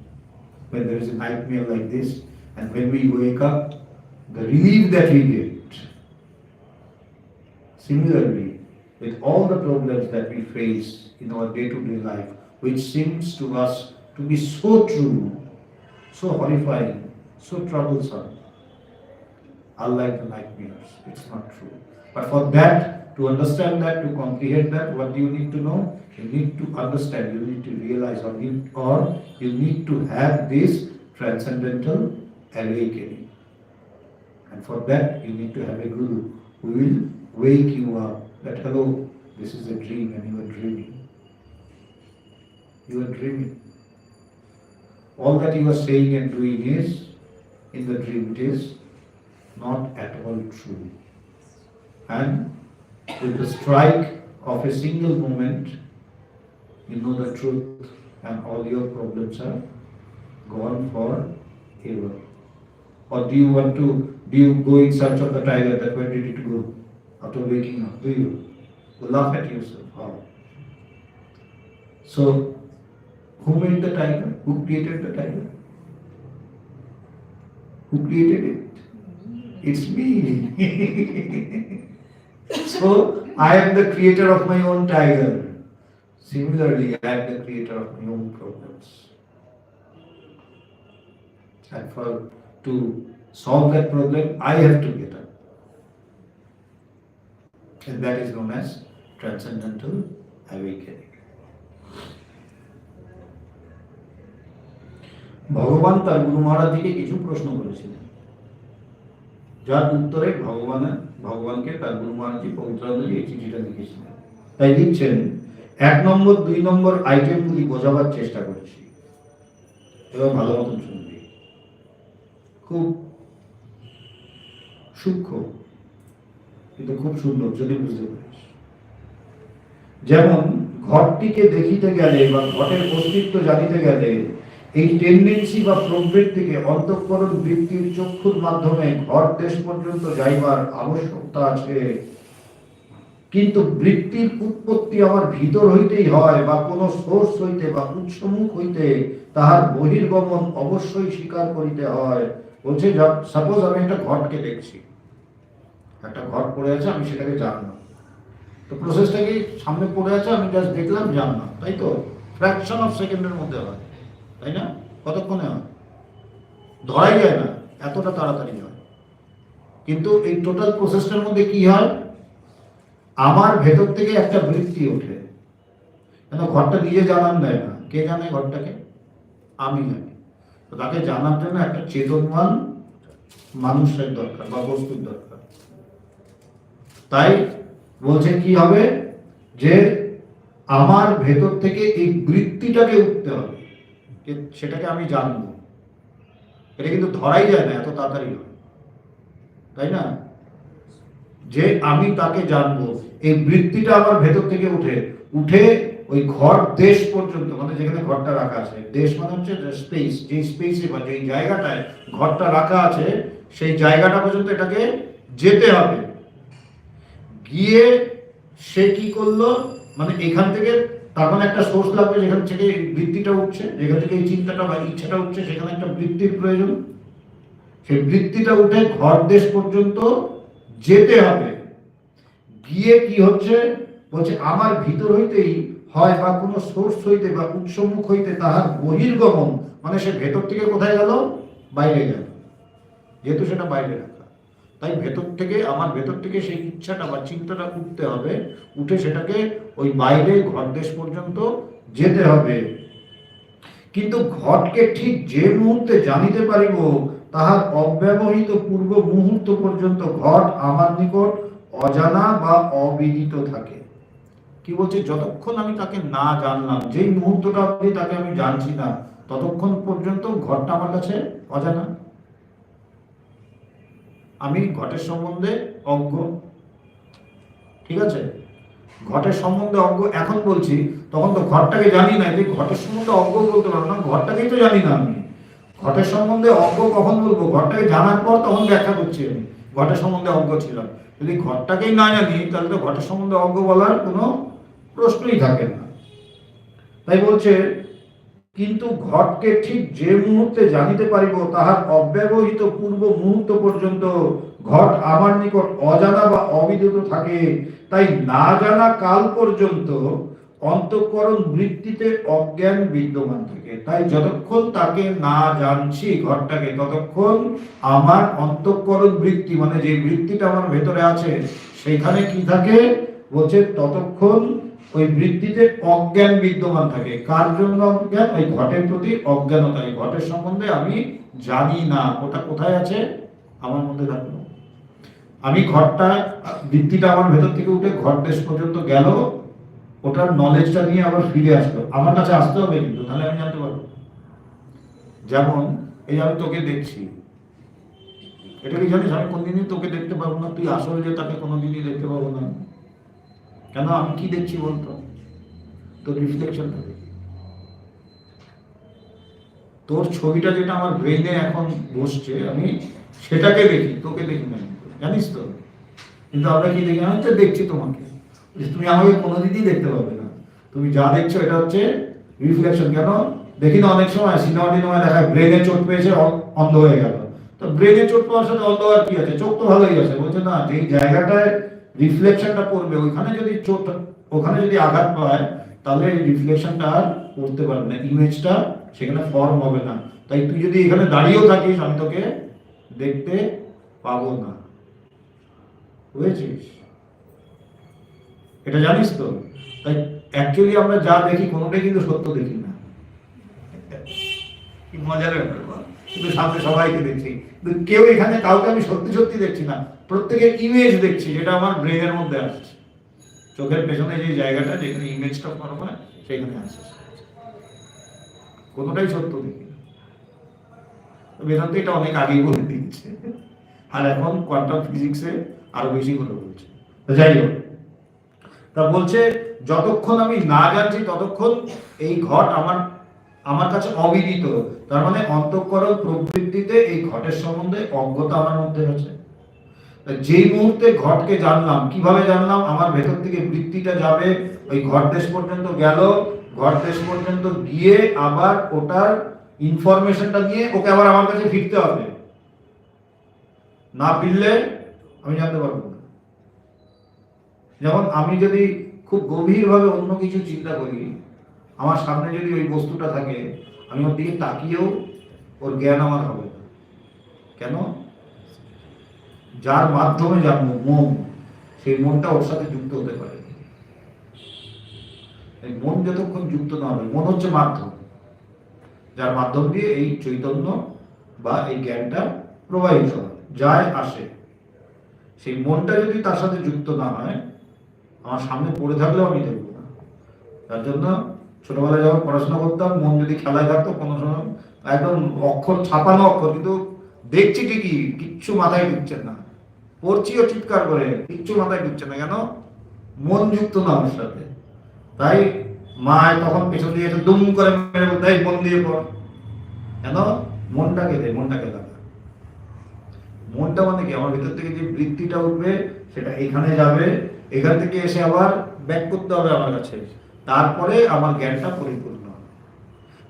When there is a nightmare like this, and when we wake up, the relief that we get. Similarly, with all the problems that we face in our day-to-day life, which seems to us to be so true, so horrifying, so troublesome, unlike the nightmares, it's not true. But for that, to understand that, to comprehend that, what do you need to know? You need to understand, you need to realize, or you need to have this transcendental awakening. And for that, you need to have a guru who will wake you up that, hello, this is a dream and you are dreaming. You are dreaming. All that you are saying and doing is, in the dream, it is not at all true. And with the strike of a single moment, you know the truth and all your problems are gone forever. Or do you go in search of the tiger, that where did it go after waking up? Do you? You laugh at yourself. How? So, who made the tiger? Who created the tiger? Who created it? It's me. So, I am the creator of my own tiger. Similarly, I am the creator of my own problems. And to solve that problem, I have to get up. And that is known as transcendental awakening. ভগবান তার গুরু মহারাজকে কিছু প্রশ্ন করেছিলেন, যার উত্তরে ভগবানকে তার গুরু মহারাজ পবিত্রানন্দজি এই চিঠিটা লিখেছিলেন। তাই লিখছেন, 1 নম্বর 2 নম্বর আইটেমগুলি বোঝাবার চেষ্টা করেছি, এবার ভালো মতন শুনবি। খুব সূক্ষ্ম কিন্তু খুব সুন্দর যদি বুঝতে পারিস। যেমন ঘটটিকে দেখিতে গেলে বা ঘটের অস্তিত্ব জানিতে গেলে এই টেন্ডেন্সি বা প্রবৃত্তিকে অন্তঃকরণ বৃত্তির চক্ষুর মাধ্যমে ঘট দেশ পর্যন্ত যাইবার আবশ্যকতা আছে। কিন্তু বৃত্তির উৎপত্তি আমার ভিতর হইতেই হয় বা কোন সোর্স হইতে বা উৎসমুখ হইতে তাহার বহির্গমন অবশ্যই স্বীকার করিতে হয়। বলছে, সাপোজ আমি একটা ঘটকে দেখছি, একটা ঘট পড়ে আছে, আমি সেটাকে জানলাম। তো প্রসেসটা কি, সামনে পড়ে আছে, আমি জাস্ট দেখলাম, জানলাম, তাই তো? ফ্র্যাকশন অফ সেকেন্ডের মধ্যে হয়, তাই না? কতক্ষণে হয়? ধরাই যায় না, এতটা তাড়াতাড়ি হয়। কিন্তু এই টোটাল প্রসেসটার মধ্যে কি হয়? আমার ভেতর থেকে একটা বৃত্তি ওঠে। কেন? ঘরটা নিজে জানান দেয় না। কে জানে ঘরটাকে? আমি জানি। তো তাকে জানার জন্য একটা চেতনবান মানুষের দরকার বা বস্তুর দরকার। তাই বলছে কি হবে, যে আমার ভেতর থেকে এই বৃত্তিটাকে উঠতে হবে, সেটাকে আমি জানবো। এটা কিন্তু ধরাই যায় না, এত তাড়াতাড়ি হয়, তাই না? যে আমি তাকে জানবো, এই বৃত্তিটা আমার ভেতর থেকে উঠে ওই ঘর দেশ পর্যন্ত, মানে যেখানে ঘরটা রাখা আছে, দেশ মানে হচ্ছে স্পেস, যে স্পেসে বা যেই জায়গাটায় ঘরটা রাখা আছে সেই জায়গাটা পর্যন্ত এটাকে যেতে হবে। গিয়ে সে কি করলো, মানে এখান থেকে তার মানে একটা সোর্স লাগবে যেখান থেকে বৃত্তিটা উঠছে, যেখান থেকে এই চিন্তাটা বা ইচ্ছাটা উঠছে, সেখানে একটা বৃত্তির প্রয়োজন। সেই বৃত্তিটা উঠে ঘর দেশ পর্যন্ত যেতে হবে। গিয়ে কি হচ্ছে, বলছে আমার ভিতর হইতেই হয় বা কোনো সোর্স হইতে বা উৎসমুখ হইতে তাহার বহির্গমন, মানে সে ভেতর থেকে কোথায় গেল? বাইরে গেল, যেহেতু সেটা বাইরে রাখা। তাই আমার ভেতর থেকে সেই ইচ্ছাটা বা চিন্তাটা উঠতে হবে, উঠে সেটাকে ওই বাইরে ঘর দেশ পর্যন্ত যেতে হবে। কিন্তু ঘটকে ঠিক যে মুহূর্তে জানিতে পারিব, তাহার অব্যবহিত পূর্ব মুহূর্ত পর্যন্ত ঘট আমার নিকট অজানা বা অবিদিত থাকে। কি বলছে, যতক্ষণ আমি তাকে না জানলাম, যেই মুহূর্তটা অবধি তাকে আমি জানছি না, ততক্ষণ পর্যন্ত ঘটটা আমার কাছে অজানা। আমি ঘটের সম্বন্ধে অজ্ঞ, ঠিক আছে? ঘটের সম্বন্ধে অজ্ঞ এখন বলছি, তখন তো ঘরটাকে জানি না, যে ঘটের সম্বন্ধে অজ্ঞ বলতে পারবো না, ঘরটাকেই তো জানি না আমি। ঘটের সম্বন্ধে অজ্ঞ কখন বলবো? ঘরটাকে জানার পর তখন ব্যাখ্যা করছি আমি ঘটের সম্বন্ধে অজ্ঞ ছিলাম। যদি ঘরটাকেই না জানি, তাহলে তো ঘটের সম্বন্ধে অজ্ঞ বলার কোনো প্রশ্নই থাকে না। তাই বলছে, কিন্তু ঘটকে ঠিক যে মুহূর্তে জানিতে পারিব, তাহার অব্যবহিত পূর্ব মুহূর্ত পর্যন্ত ঘট আমার নিকট অজানা বা অবিদিত থাকে। তাই না জানা কাল পর্যন্ত অন্তঃকরণ বৃত্তিতে অজ্ঞান বিদ্যমান থাকে। তাই যতক্ষণ তাকে না জানছি ঘটটাকে, ততক্ষণ আমার অন্তঃকরণ বৃত্তি, মানে যে বৃত্তিটা আমার ভেতরে আছে, সেখানে কি থাকে বলছে, ততক্ষণ ওই বৃত্তিতে অজ্ঞান বিদ্যমান থাকে। কার জন্য অজ্ঞান? ওই ঘটের প্রতি অজ্ঞানতা। এই ঘটের সম্বন্ধে আমি জানি না, ওটা কোথায় আছে? আমার মধ্যে থাকলো। আমি ঘরটা, বৃত্তিটা আমার ভেতর থেকে উঠে ঘট দেশ পর্যন্ত গেল, ওটার নলেজটা নিয়ে আবার ফিরে আসলো, আমার কাছে আসতে হবে, কিন্তু তাহলে আমি জানতে পারবো। যেমন এই আমি তোকে দেখছি, এটা কি জানিস আমি কোনদিনই তোকে দেখতে পাবো না, তুই আসলে যে তাকে কোনোদিনই দেখতে পাবো না। কেন? আমি কি দেখছি বলতো? তোর রিফ্লেকশনটা দেখি। তোর ছবিটা যেটা আমার ব্রেইনে এখন বসছে, আমি সেটাকে দেখি, তোকে দেখি না, জানিস তো? কিন্তু আমরা কি দেখি? আমি তো দেখছি তোমাকে, তুমি আমাকে কোনোদিনই দেখতে পাবে না। তুমি যা দেখছো এটা হচ্ছে রিফ্লেকশন। কেন দেখি না? অনেক সময় সিনেমা টিনেমায় দেখায় ব্রেনে চোট পেয়েছে, অন্ধ হয়ে গেল। তো ব্রেনে চোট পাওয়ার সাথে অন্ধ আর কি আছে? চোখ তো ভালোই আছে। বলছে না, যেই জায়গাটায় রিফ্লেকশনটা পড়বে, ওইখানে যদি চোট, ওখানে যদি আঘাত পায়, তাহলে রিফ্লেকশনটা আর পড়তে পারবে না, ইমেজটা সেখানে ফর্ম হবে না। তাই তুই যদি এখানে দাঁড়িয়েও থাকিস, আমি তোকে দেখতে পাবো না। বুঝেছিস? এটা জানিস তো? তাই অ্যাকচুয়ালি আমরা যা দেখি কোনোটাই কিন্তু সত্য দেখি না। কি মজার ব্যাপার বল? কিন্তু সামনে সবাইকে দেখছি, কিন্তু কেউ এখানে কাউকে আমি সত্যি সত্যি দেখছি না। প্রত্যেকের ইমেজ দেখছি, যেটা আমার ব্রেনের মধ্যে আসছে। চোখের পেছনে যে জায়গাটা, যেখানে ইমেজটা ফর্ম হয়, সেখানে আসছে। কোনোটাই সত্য দেখি না। বেদান্ত এটা অনেক আগেই বলে দিচ্ছে, আর এখন কোয়ান্টাম ফিজিক্সে আরো বেশি করে বলছে। যাই হোক, তা বলছে যতক্ষণ আমি না জানছি ততক্ষণ এই ঘট আমার আমার কাছে অবিদিত। তার মানে অন্তঃকরণ প্রবৃত্তিতে এই ঘটের সম্বন্ধে অজ্ঞতা আমার মধ্যে আছে। যেই মুহূর্তে ঘটকে জানলাম, কিভাবে জানলাম? আমার ভেতর থেকে বৃত্তিটা যাবে ওই ঘট দেশ পর্যন্ত গেল, ঘট দেশ পর্যন্ত গিয়ে আবার ওটার ইনফরমেশনটা নিয়ে ওকে আবার আমার কাছে ফিরতে হবে। না ফিরলে আমি জানতে পারবো না। যেমন আমি যদি খুব গভীরভাবে অন্য কিছু চিন্তা করি, আমার সামনে যদি ওই বস্তুটা থাকে, আমি ওর দিকে তাকিয়েও ওর জ্ঞান আমার হবে না। কেন? যার মাধ্যমে জানবো, মন, সেই মনটা ওর সাথে যুক্ত হতে পারে। মন যতক্ষণ যুক্ত না হবে, মন হচ্ছে মাধ্যম, যার মাধ্যম দিয়ে এই চৈতন্য বা এই জ্ঞানটা প্রবাহিত হয়, যায় আসে। সেই মনটা যদি তার সাথে যুক্ত না হয়, আমার সামনে পড়ে থাকলেও আমি দেখবো না। তার জন্য ছোটবেলায় যখন পড়াশোনা করতাম, মন যদি খেলায় থাকতো, কোনো সময় একদম অক্ষর, ছাপানো অক্ষর, কিন্তু দেখছি ঠিকই, কিচ্ছু মাথায় ঢুকছে না, পড়ছিও চিৎকার করে, কিচ্ছু মাথায় ঢুকছে না। কেন? মন যুক্ত না ওর সাথে। তাই মা তখন পেছন দিয়ে এসে দুম করে মেরে বলতে, এই মন দিয়ে পড়। কেন? মনটাকে দে, মনটাকে লাগা। মনটা মানে কি? আমার ভিতর থেকে যে বৃত্তিটা উঠবে, সেটা এখানে যাবে, এখান থেকে এসে আবার ব্যাক করতে হবে আমার কাছে, তারপরে আমার জ্ঞানটা পরিপূর্ণ।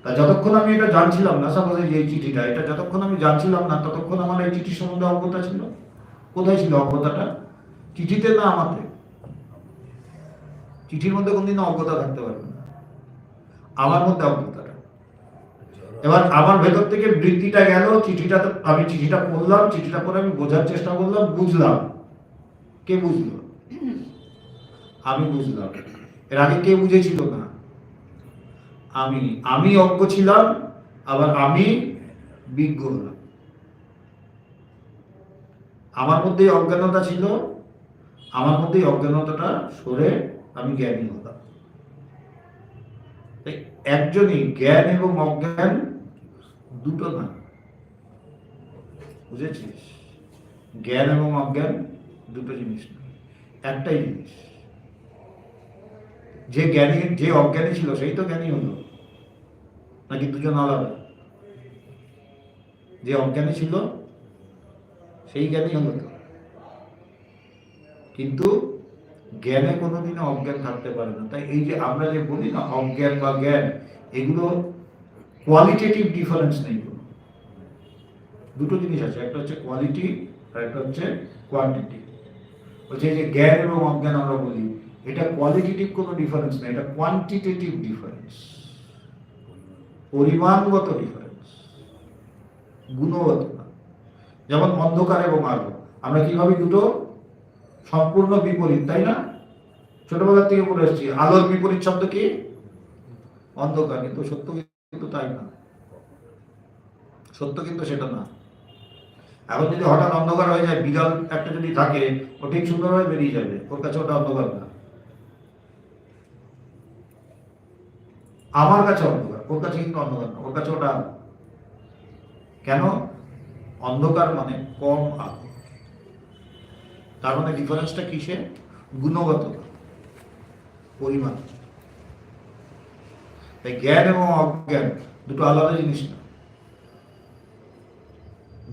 তা যতক্ষণ আমি এটা জানছিলাম না, সাপোজ এই চিঠিটা, এটা যতক্ষণ আমি জানছিলাম না, ততক্ষণ আমার এই চিঠির সম্বন্ধে অজ্ঞতা ছিল। কোথায় ছিল অজ্ঞতাটা? চিঠিতে না, আমাতে। চিঠির মধ্যে কোনদিন অজ্ঞতা থাকতে পারবে না, আমার মধ্যে অজ্ঞতাটা। এবার আমার ভেতর থেকে বৃত্তিটা গেল, চিঠিটা, আমি চিঠিটা পড়লাম, চিঠিটা পড়ে আমি বোঝার চেষ্টা করলাম, বুঝলাম। কে বুঝলো? আমি বুঝলাম। এর আগে কে বুঝেছিল না? আমি অজ্ঞ ছিলাম, আবার আমি বিজ্ঞ হলাম। আমার মধ্যে অজ্ঞানতা ছিল, আমার মধ্যে অজ্ঞানতাটা সরে আমি জ্ঞানী হলাম। একজনই জ্ঞান এবং অজ্ঞান দুটো না, বুঝেছিস? জ্ঞান এবং অজ্ঞান দুটো জিনিস না, একটাই জিনিস। যে জ্ঞানী, যে অজ্ঞানী ছিল সেই তো জ্ঞানী হলো, নাকি দুজন আলাদা? যে অজ্ঞানী ছিল সেই জ্ঞানী হলো তো। কিন্তু জ্ঞানে কোনোদিনও অজ্ঞান থাকতে পারে না। তাই এই যে আমরা যে বলি না অজ্ঞান বা জ্ঞান, এগুলো কোয়ালিটেটিভ ডিফারেন্স নেই কোনো। দুটো জিনিস আছে, একটা হচ্ছে কোয়ালিটি আর একটা হচ্ছে কোয়ান্টিটি। বলছে যে জ্ঞান এবং অজ্ঞান আমরা বলি, এটা কোয়ালিটেটিভ কোনো ডিফারেন্স নেই, এটা কোয়ান্টিটেটিভ ডিফারেন্স, পরিমাণগত ডিফারেন্স, গুণগত না। যেমন অন্ধকার এবং আলো, আমরা কিভাবে দুটো সম্পূর্ণ বিপরীত, তাই না? ছোটবেলার থেকে পড়ে এসেছি, আলোর বিপরীত শব্দ কি? অন্ধকার। কিন্তু সত্য কিন্তু তাই না, সত্য কিন্তু সেটা না। এখন যদি হঠাৎ অন্ধকার হয়ে যায়, বিড়াল একটা যদি থাকে, ও ঠিক সুন্দরভাবে বেরিয়ে যাবে, ওর কাছে ওটা অন্ধকার না। আমার কাছে অন্ধকার, ওর কাছে কিন্তু অন্ধকার না, ওর কাছে ওটা। কেন? অন্ধকার মানে কম আলো। তার মানে ডিফারেন্সটা কিসে? গুণগত, পরিমাণ। তাই জ্ঞান এবং অজ্ঞান দুটো আলাদা জিনিস না,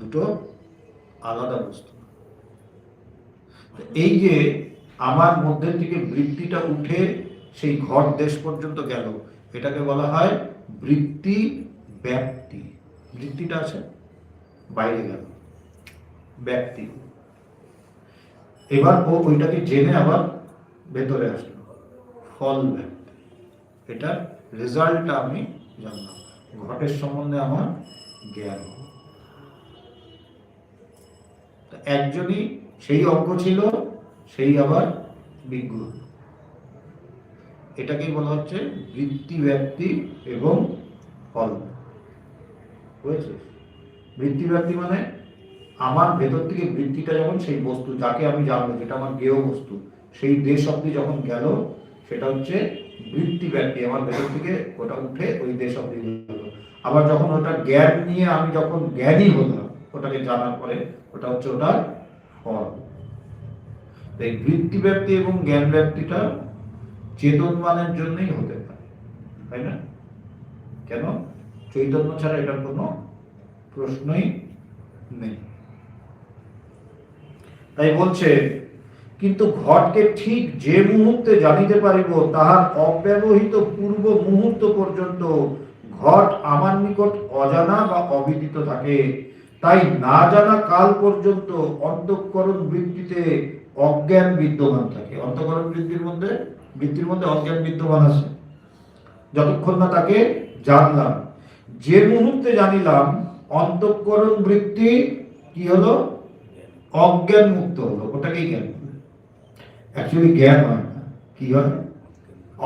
দুটো আলাদা বস্তু। এই যে আমার মধ্যে থেকে বৃত্তিটা উঠে সেই ঘট দেশ পর্যন্ত গেল, এটাকে বলা হয় বৃত্তি ব্যাপ্তি। বৃত্তিটা আছে, বাইরে গেল, ব্যক্তি। এবার ও ওইটাকে জেনে আবার ভেতরে আসলো, ফল ব্যক্তি। এটার রেজাল্টটা আমি জানলাম, ঘটের সম্বন্ধে আমার জ্ঞান। একজনই সেই অজ্ঞ ছিল, সেই আবার বিজ্ঞ। এটাকেই বলা হচ্ছে বৃত্তি ব্যাপ্তি এবং ফল। বুঝেছিস? বৃত্তি ব্যাপ্তি মানে আমার ভেতর থেকে বৃত্তিটা যখন সেই বস্তু যাকে আমি জানবো, যেটা আমার জ্ঞেয় বস্তু, সেই দেশ অব্দি যখন গেল, সেটা হচ্ছে বৃত্তি ব্যাপ্তি। আমার ভেতর থেকে ওটা উঠে ওই দেশ অব্দি গেল। আবার যখন ওটা জ্ঞান নিয়ে আমি যখন জ্ঞানী হলাম, ওটাকে জানার পরে, ওটা হচ্ছে ওটার ফল। তাই বৃত্তি ব্যাপ্তি এবং জ্ঞান ব্যাপ্তিটা চেতনমানের জন্যই হতে পারে, তাই না? কেন? চৈতন্য ছাড়া এটার কোনো প্রশ্নই নেই। তাই বলছে, কিন্তু ঘটকে ঠিক যে মুহূর্তে জানিতে পারিব, তাহার অব্যবহিত পূর্ব মুহূর্ত পর্যন্ত ঘট আমার নিকট অজানা বা অবিদিত থাকে। তাই না জানা কাল পর্যন্ত অন্তঃকরণ বৃত্তিতে অজ্ঞান বিদ্যমান থাকে। অন্তঃকরণ বৃত্তির মধ্যে অজ্ঞান বিদ্যমান আছে, যতক্ষণ না তাকে জানলাম। যে মুহূর্তে জানিলাম, অন্তঃকরণ বৃত্তি কি হলো? অজ্ঞান মুক্ত হলো। ওটাকেই জ্ঞান। অ্যাকচুয়ালি জ্ঞান হয় না, কি হয়?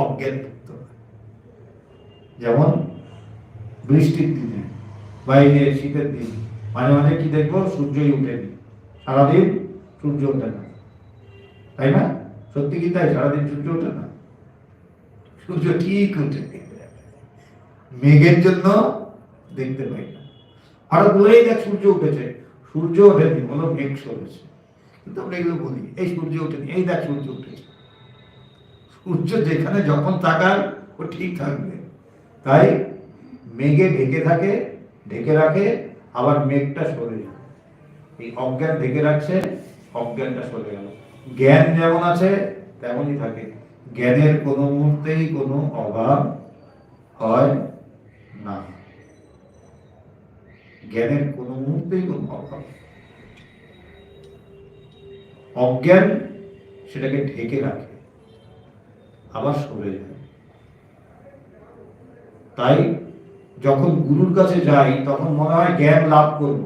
অজ্ঞান মুক্ত। যেমন বৃষ্টির দিনে বা এই যে শীতের দিন, মাঝে মাঝে কি দেখবো? সূর্যই উঠেনি, সারাদিন সূর্য ওঠে না, তাই না? সত্যি কি তাই? সারাদিন সূর্য ওঠে না, সূর্য ঠিক ওঠে, মেঘের জন্য দেখতে পাই না। হঠাৎ বলেই দেখ সূর্য উঠেছে, সূর্য ওঠেনি, বলো মেঘ সরেছে। কিন্তু আমরা এগুলো বলি, এই সূর্য ওঠেনি, এই দেখ সূর্য উঠেছে। সূর্য যেখানে যখন তাকায় ও ঠিক থাকবে। তাই মেঘে ঢেকে থাকে, ঢেকে রাখে, আবার মেঘটা সরে যায়। এই অজ্ঞান ঢেকে রাখছে, অজ্ঞানটা সরে গেল। জ্ঞান যেমন আছে তেমনই থাকে, জ্ঞানের কোনো মুহূর্তেই কোনো অভাব হয় না। জ্ঞানের কোনো মুহূর্তেই কোনো অভাব। অজ্ঞান সেটাকে ঢেকে রাখে, আবার সরে যায়। তাই যখন গুরুর কাছে যাই, তখন মনে হয় জ্ঞান লাভ করব,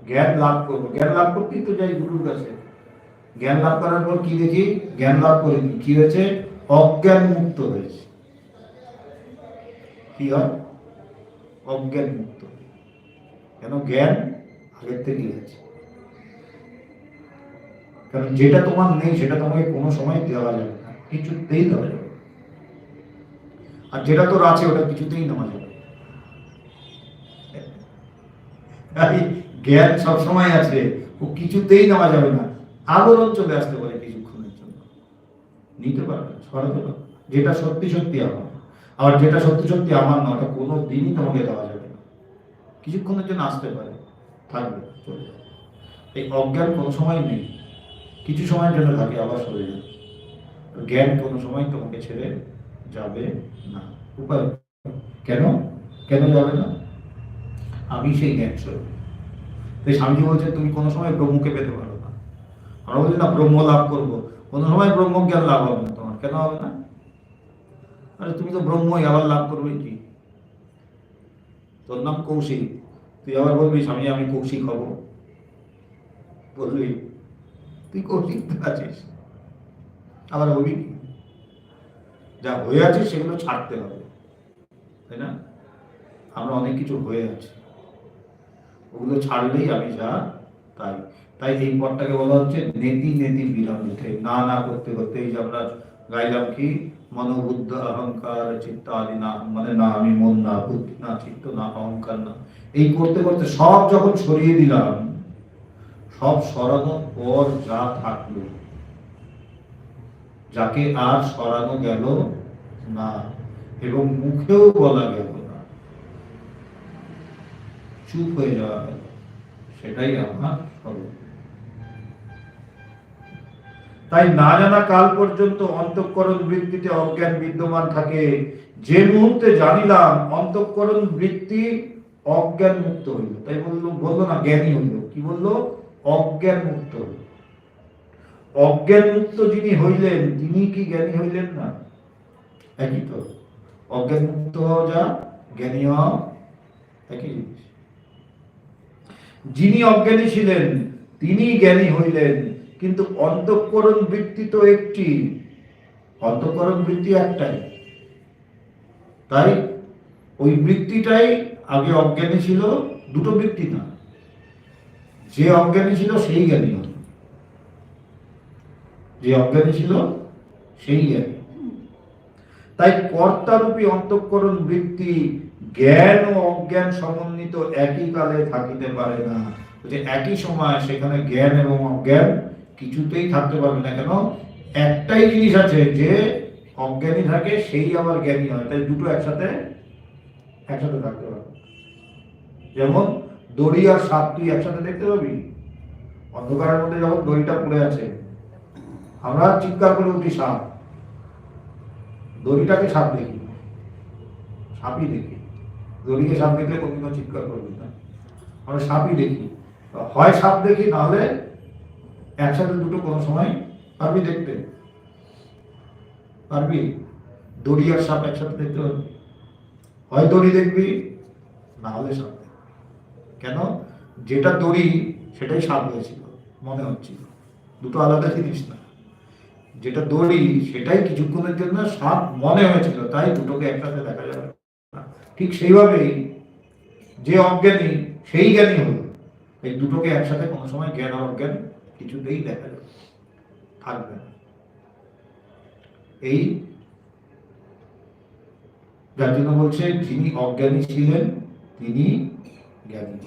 জ্ঞান লাভ করব। জ্ঞান লাভ করতেই তো যাই গুরুর কাছে। জ্ঞান লাভ করার পর কি দেখি? জ্ঞান লাভ করিনি, কি হয়েছে? অজ্ঞান মুক্ত হয়েছে। কি হয়? অজ্ঞান মুক্ত। কেন? জ্ঞান আগের থেকেই আছে। কারণ যেটা তোমার নেই সেটা তোমাকে কোনো সময় দেওয়া যাবে না, কিছুতেই দেওয়া যাবে না। আর যেটা তোর আছে ওটা কিছুতেই নেওয়া যাবে না। তাই জ্ঞান সবসময় আছে, ও কিছুতেই নেওয়া যাবে না। আবরণ চলে আসতে পারে কিছুক্ষণের জন্য, নিতে পারবে, সরাতে পারবে। যেটা সত্যি সত্যি আমার, আর যেটা সত্যি সত্যি আমার না, ওটা কোনো দিনই তোমাকে দেওয়া যাবে না। কিছুক্ষণের জন্য আসতে পারে, থাকবে, চলে যাবে। এই অজ্ঞান কোনো সময় নেই, কিছু সময়ের জন্য থাকে, আবার সরে যাবে। জ্ঞান কোনো সময় তোমাকে ছেড়ে যাবে না। উপায় কেন, কেন যাবে না? আমি সেই জ্ঞান স্বরূপ। তাই স্বামীজি বলছেন তুমি কোনো সময় ব্রহ্মকে পেতে পারো না। আমরা বলছি না ব্রহ্ম লাভ করবো, কোনো সময় ব্রহ্ম জ্ঞান লাভ হবে না তোমার। কেন হবে না? আরে তুমি তো ব্রহ্মই, আবার লাভ করবে কি? তোর নাম কৌশিক, তুই আবার বলবি স্বামী আমি কৌশিক হব? বলবি? তুই কৌশিক আছিস, আবার হবি কি? যা হয়ে আছে সেগুলো ছাড়তে হবে, তাই না? আমরা অনেক কিছু হয়ে আছি, ওগুলো ছাড়লেই আমি যা তাই। তাই এই পথটাকে বলা হচ্ছে নেতি নেতি বিরামিতে, না না করতে করতে। এই যে আমরা গাইলাম কি, মনোবুদ্ধ অহংকার চিত্ত আদি না, মানে না আমি মন না, বুদ্ধি না, চিত্ত না, অহংকার না, এই করতে করতে সব যখন সরিয়ে দিলাম, সব সরানোর পর যা থাকলো, যাকে আর সরানো গেল না এবং মুখেও বলা গেল না, চুপ হয়ে যাওয়া গেল, সেটাই আমার স্বরূপ। তাই না জানা কাল পর্যন্ত অন্তঃকরণ বৃত্তিতে অজ্ঞান বিদ্যমান থাকে। যে মুহূর্তে জানিলাম অন্তঃকরণ বৃত্তি অজ্ঞান মুক্ত হইল, তাই বললো না জ্ঞানী হইল, কি বললো? অজ্ঞান মুক্ত হইল। অজ্ঞান মুক্ত যিনি হইলেন তিনি কি জ্ঞানী হইলেন না? একই তো। অজ্ঞান মুক্ত হওয়া যা, জ্ঞানী হওয়া একই জিনিস। যিনি অজ্ঞানী ছিলেন তিনি জ্ঞানী হইলেন, কিন্তু অন্তঃকরণ বৃত্তি তো একটি, অন্তঃকরণ বৃত্তি একটাই। তাই ওই বৃত্তিটাই আগে অজ্ঞানী ছিল, দুটো বৃত্তি না। যে অজ্ঞানী ছিল সেই জ্ঞানী হল, যে অজ্ঞানী ছিল সেই জ্ঞানী। তাই কর্তারূপী অন্তঃকরণ বৃত্তি জ্ঞান ও অজ্ঞান সমন্বিত একই কালে থাকিতে পারে না। যে একই সময় সেখানে জ্ঞান এবং অজ্ঞান কিছুতেই থাকতে পারবে না। কেন? একটাই জিনিস আছে, যে অজ্ঞানী থাকে সেই আবার জ্ঞানী হয়। তাই দুটো একসাথে একসাথে থাকতে পারবে। যেমন দড়ি আর সাপ তুই একসাথে দেখতে পাবি? অন্ধকারের মধ্যে যখন দড়িটা পড়ে আছে, আমরা চিৎকার করে উঠি সাপ, দড়িটাকে সাপ দেখি, সাপই দেখি। দড়িকে সাপ দেখলে কোনদিনও চিৎকার করবি না, আমরা সাপই দেখি। হয় সাপ দেখি, না হলে একসাথে দুটো কোনো সময় পারবি দেখতে? পারবি? দড়ি আর সাপ একসাথে দেখতে পারবি? হয় দড়ি দেখবি, না হলে সাপ দেখবি। কেন? যেটা দড়ি সেটাই সাপ হয়েছিল মনে হচ্ছিল, দুটো আলাদা জিনিস না। যেটা দড়ি সেটাই কিছুক্ষণের জন্য সাপ মনে হয়েছিল, তাই দুটোকে একসাথে দেখা যাবে না। ঠিক সেইভাবেই যে অজ্ঞানী সেই জ্ঞানী হল। এই দুটোকে একসাথে কোনো সময় জ্ঞান আর অজ্ঞান কিছুতেই দেখা যাবে থাকবে না। এই যার জন্য বলছে যিনি অজ্ঞানী ছিলেন তিনি জ্ঞানী,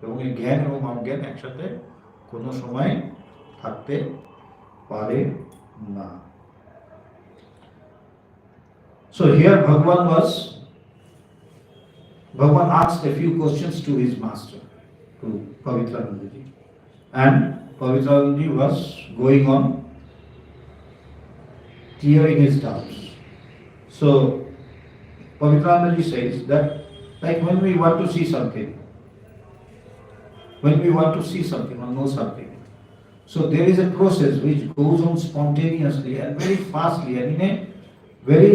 এবং এই জ্ঞান এবং অজ্ঞান একসাথে কোনো সময় থাকতে পারে না। So here Bhagavan asked a few questions to his master, to Pavitranandaji, and Pavitranandaji was going on clearing his doubts. So Pavitranandaji says that, like when we want to see something, or know something, so there is a process which goes on spontaneously and very fastly and in a very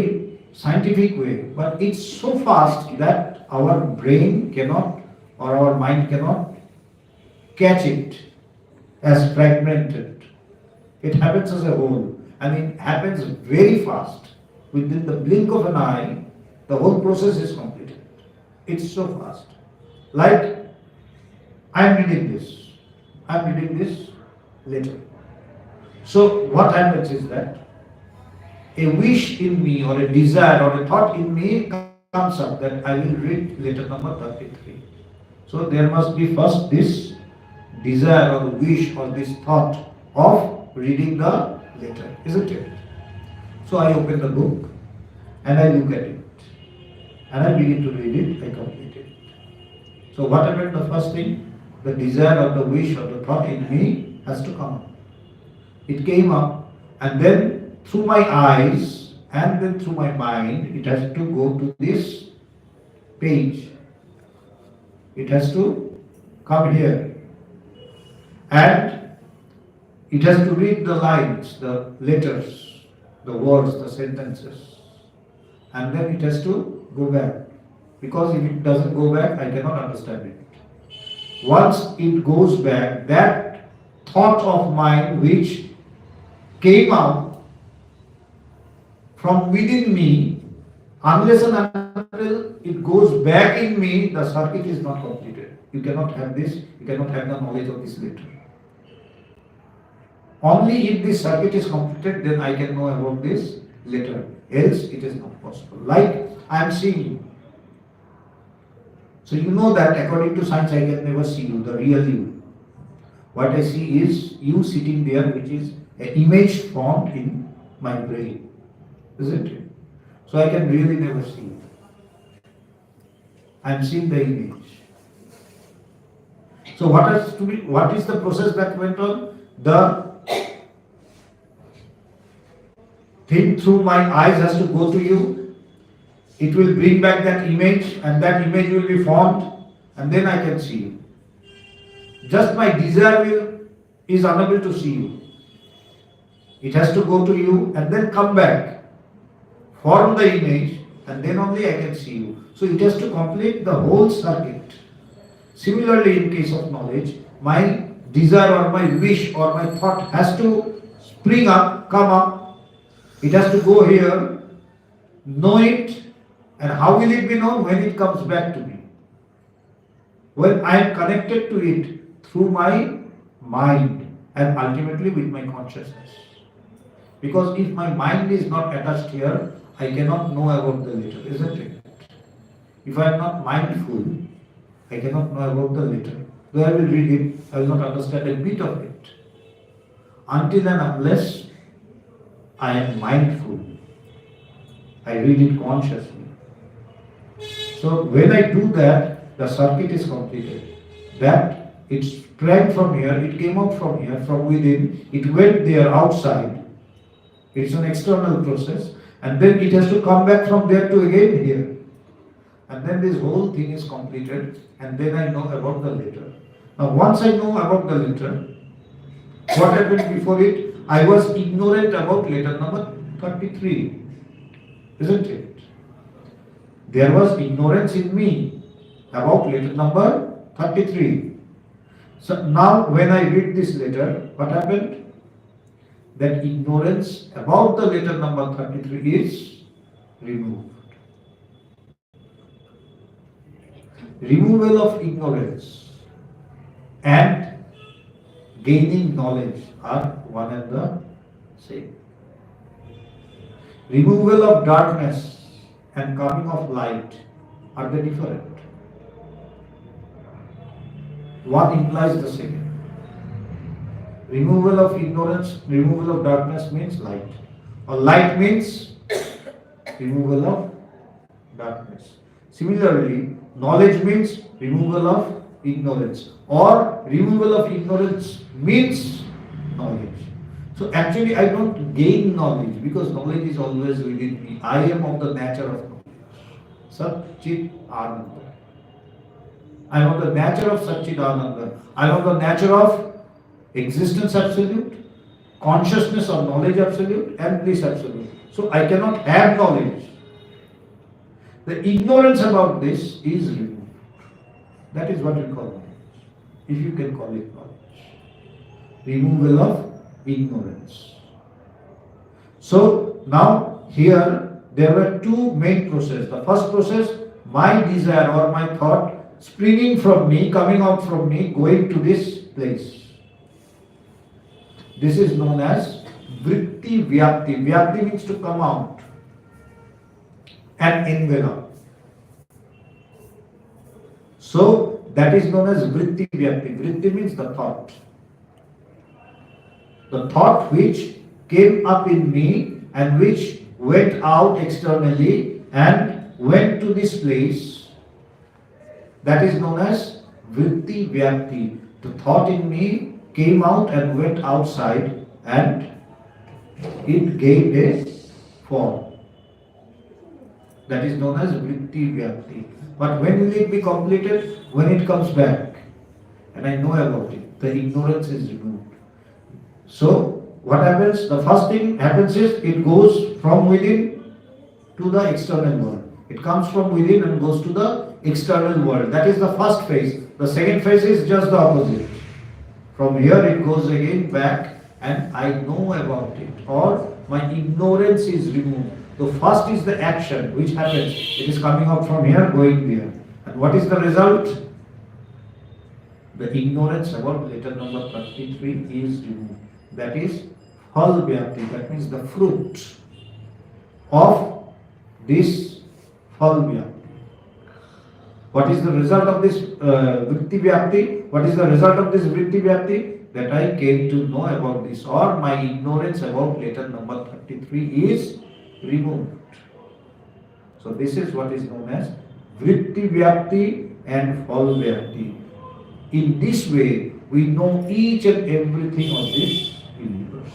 scientific way, but it's so fast that our brain cannot, or our mind cannot catch it as fragmented. It happens as a whole, and it happens very fast. Within the blink of an eye, the whole process is completed. It's so fast. Like, I'm reading this letter. So what happens is that a wish in me or a desire or a thought in me comes up that I will read letter number 33. So there must be first this desire or wish or this thought of reading the letter, isn't it? So I open the book and I look at it and I begin to read it, I complete it. So what happened? The first thing, the desire or the wish or the thought in me has to come up. It came up, and then through my eyes and then through my mind, it has to go to this page. It has to come here. And it has to read the lines, the letters, the words, the sentences. And then it has to go back. Because if it doesn't go back, I cannot understand it. Once it goes back, that thought of mine which came out from within me, unless and until it goes back in me, the circuit is not completed. You cannot have this, you cannot have the knowledge of this letter. Only if this circuit is completed, then I can know about this letter. Else it is not possible. Like I am seeing you. So you know that according to science I can never see you, the real you. What I see is you sitting there, which is an image formed in my brain. Isn't it? So I can really never see you. I am seeing the image. So what is the process that went on? The thing through my eyes has to go to you. It will bring back that image, and that image will be formed, and then I can see you. Just my desire is unable to see you. It has to go to you and then come back, form the image, and then only I can see you. So it has to complete the whole circuit. Similarly, in case of knowledge, my desire or my wish or my thought has to spring up, come up. It has to go here, know it, and how will it be known? When it comes back to me. When I am connected to it through my mind and ultimately with my consciousness. Because if my mind is not attached here, I cannot know about the letter, isn't it? If I am not mindful, I cannot know about the letter. Though I will read it, I will not understand a bit of it. Until and unless I am mindful, I read it consciously. So when I do that, the circuit is completed. That it sprang from here, it came out from here, from within, it went there outside. It's an external process, and then it has to come back from there to again here. And then this whole thing is completed, and then I know about the letter. Now once I know about the letter, what happened before it? I was ignorant about letter number 33, isn't it? There was ignorance in me about letter number 33. So now when I read this letter, what happened? That ignorance about the letter number 33 is removed. Removal of ignorance and gaining knowledge are one and the same. Removal of darkness and coming of light are the different. One implies the second. Removal of ignorance, removal of darkness means light. Or light means removal of darkness. Similarly, knowledge means removal of ignorance. Or removal of ignorance means knowledge. So actually I don't gain knowledge because knowledge is always within me. I am of the nature of knowledge. Sat Chit Ananda. I am of the nature of Sat Chit Ananda. I am of the nature of existence absolute, consciousness or knowledge absolute, and bliss absolute. So I cannot have knowledge. The ignorance about this is removed. That is what we call knowledge. If you can call it knowledge. Removal of ignorance. So now here there were two main processes. The first process, my desire or my thought springing from me, coming out from me, going to this place. This is known as vritti vyapti. Vyapti means to come out and envelop. So that is known as vritti vyapti. Vritti means the thought. The thought which came up in me and which went out externally and went to this place, that is known as vritti vyapti. The thought in me came out and went outside and it gave a form. That is known as vritti vyapti. But when will it be completed? When it comes back and I know about it. The ignorance is removed. So what happens? The first thing happens is it goes from within to the external world. It comes from within and goes to the external world. That is the first phase. The second phase is just the opposite. From here it goes again back and I know about it, or my ignorance is removed. The first is the action which happens. It is coming up from here, going there. And what is the result? The ignorance about letter number 33 is removed. That is phal vyapti. That means the fruit of this phal vyapti. What is the result of this vritti vyapti? What is the result of this vritti vyapti? That I came to know about this, or my ignorance about letter number 33 is removed. So this is what is known as vritti vyapti and phal vyapti. In this way, we know each and everything of this universe.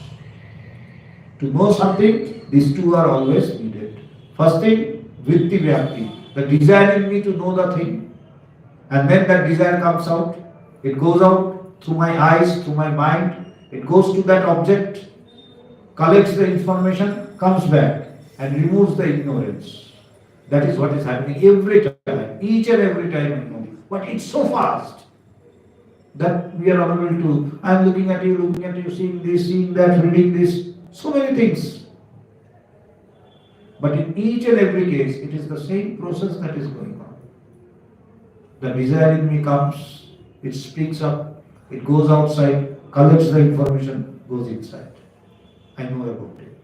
To know something, these two are always needed. First thing, vritti vyapti, the desire in me to know the thing, and then that desire comes out. It goes out through my eyes, through my mind. It goes to that object, collects the information, comes back and removes the ignorance. That is what is happening every time, each and every time we know. But it's so fast that we are unable to. I am looking at you, seeing this, seeing that, reading this, so many things. But in each and every case, it is the same process that is going on. The desire in me comes, it speaks up, it goes outside, collects the information, goes inside. I know about it.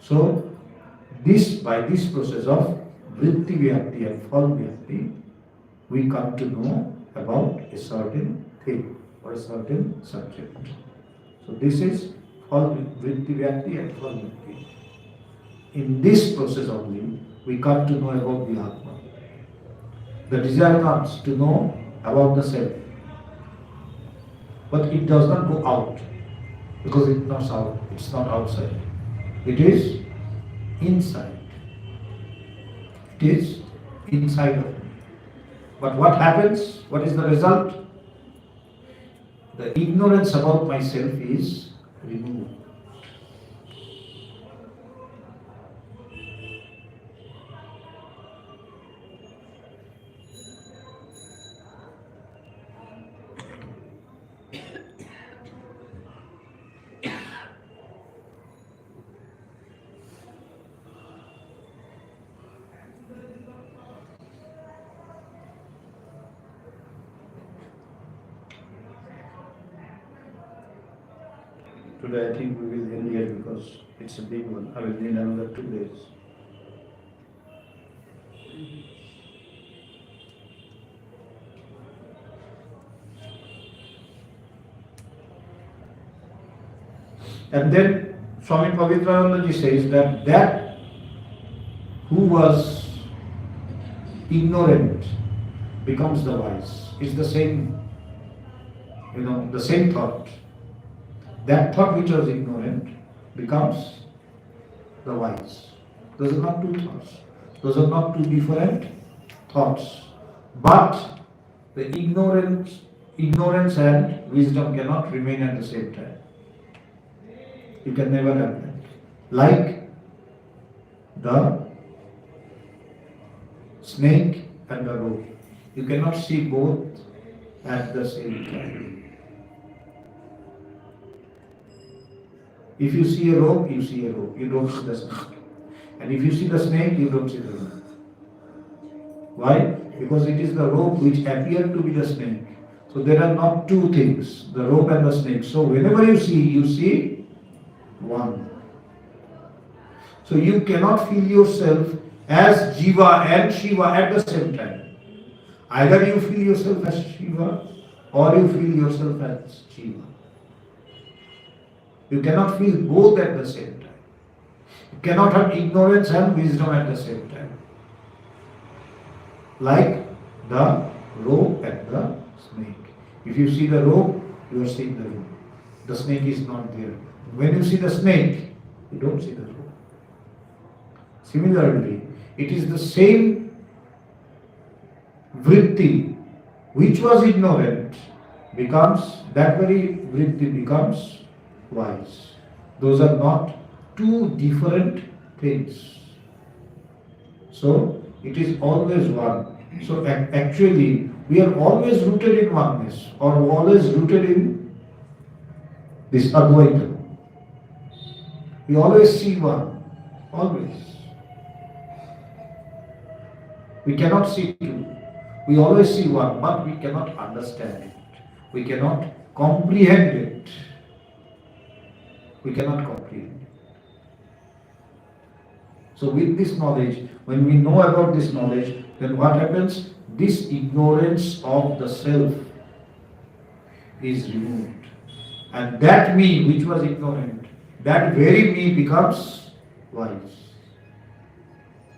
So, by this process of vritti vyapti and phal vyapti, we come to know about a certain thing or a certain subject. So this is vritti vyapti and phal vyapti. In this process only, we come to know about the Atma. The desire comes to know about the self. But it does not go out because it's not outside. It is inside. It is inside of me. But what happens? What is the result? The ignorance about myself is removed. Today I think we will end here because it's a big one. I will need another 2 days. And then Swami Pavitrananda ji says that who was ignorant becomes the wise. It's the same, the same thought. That thought which was ignorant becomes the wise. Those are not two thoughts. Those are not two different thoughts. But the ignorance and wisdom cannot remain at the same time. You can never have that. Like the snake and the rope. You cannot see both at the same time. If you see a rope, you see a rope. You don't see the snake. And if you see the snake, you don't see the rope. Why? Because it is the rope which appeared to be the snake. So there are not two things, the rope and the snake. So whenever you see one. So you cannot feel yourself as Jiva and Shiva at the same time. Either you feel yourself as Shiva or you feel yourself as Jiva. You cannot feel both at the same time. You cannot have ignorance and wisdom at the same time. Like the rope and the snake. If you see the rope, you are seeing the rope. The snake is not there. When you see the snake, you don't see the rope. Similarly, it is the same vritti which was ignorant becomes, that very vritti becomes wise. Those are not two different things. So it is always one. So actually we are always rooted in oneness, or always rooted in this Advaita. We always see one. Always. We cannot see two. We always see one, but we cannot understand it. We cannot comprehend it. We cannot comprehend it. So with this knowledge, when we know about this knowledge, then what happens? This ignorance of the self is removed. And that me which was ignorant, that very me becomes wise.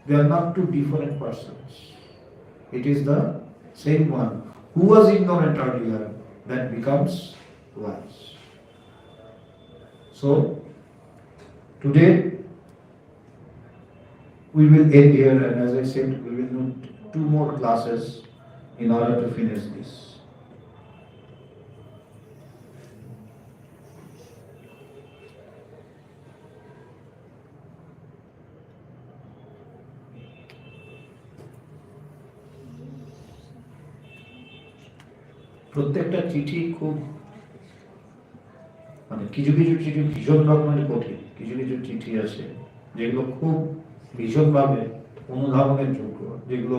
They are not two different persons. It is the same one who was ignorant earlier that becomes wise. So, today we will end here, and as I said, we will do 2 more classes in order to finish this. প্রত্যেকটা চিঠি খুব কিছু কিছু চিঠি ভীষণ রকমের কঠিন, কিছু কিছু চিঠি আছে যেগুলো খুব ভীষণভাবে অনুধাবনের যোগ্য, যেগুলো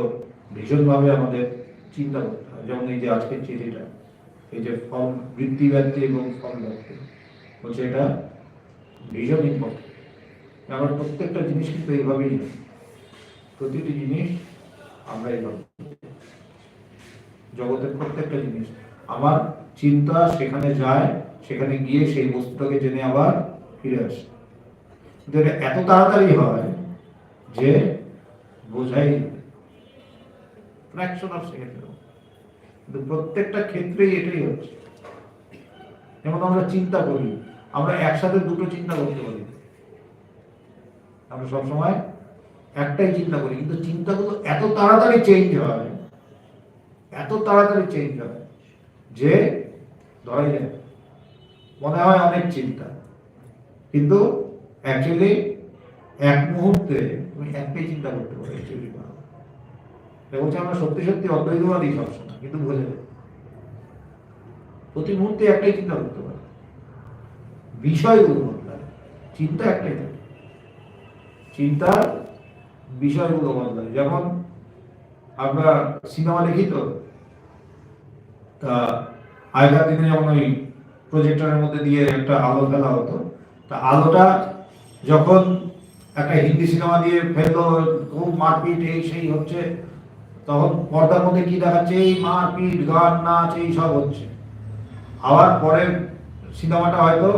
ভীষণভাবে আমাদের চিন্তা করতে হয়। যেমন এই যে আজকের চিঠিটা, এই যে ফল বৃদ্ধি ব্যক্তি এবং ফল ব্যক্তি বলছে, এটা ভীষণ ইম্পর্টেন্ট। আমার প্রত্যেকটা জিনিস কিন্তু এইভাবেই নয়, প্রতিটি জিনিস আমরা এইভাবে, জগতের প্রত্যেকটা জিনিস আমার চিন্তা সেখানে যায়, সেখানে গিয়ে সেই বস্তুটাকে জেনে আবার ফিরে আসে। কিন্তু এটা এত তাড়াতাড়ি হয় যে বোঝাই ফ্র্যাকশন অফ সেকেন্ড, কিন্তু প্রত্যেকটা ক্ষেত্রেই এটাই হচ্ছে। যেমন আমরা চিন্তা করি, আমরা একসাথে দুটো চিন্তা করতে পারি, আমরা সবসময় একটাই চিন্তা করি, কিন্তু চিন্তাগুলো এত তাড়াতাড়ি চেঞ্জ হয়, এত তাড়াতাড়ি চেঞ্জ হয় যে ধরাই যায়, মনে হয় অনেক চিন্তা, কিন্তু অ্যাকচুয়ালি এক মুহূর্তে তুমি একটাই চিন্তা করতে পারো। বলছে আমরা সত্যি সত্যি অদ্বৈতবাদী সবসময়, কিন্তু বোঝা যায় প্রতি মুহূর্তে একটাই চিন্তা করতে পারে, বিষয়গুলো বদলায়, চিন্তা একটাই থাকে, চিন্তার বিষয়গুলো বদলায়। যেমন আমরা সিনেমা দেখি তো, তা আগেকার দিনে যেমন ওই প্রজেক্টরের মধ্যে দিয়ে একটা আলো ফেলা হতো, তা আলোটা যখন একটা হিন্দি সিনেমা দিয়ে ফেললো, খুব মারপিট এই সেই হচ্ছে, তখন পর্দার মধ্যে কি দেখাচ্ছে? এই মারপিট, গান, নাচ, এই সব হচ্ছে। আবার পরের সিনেমাটা হয়তো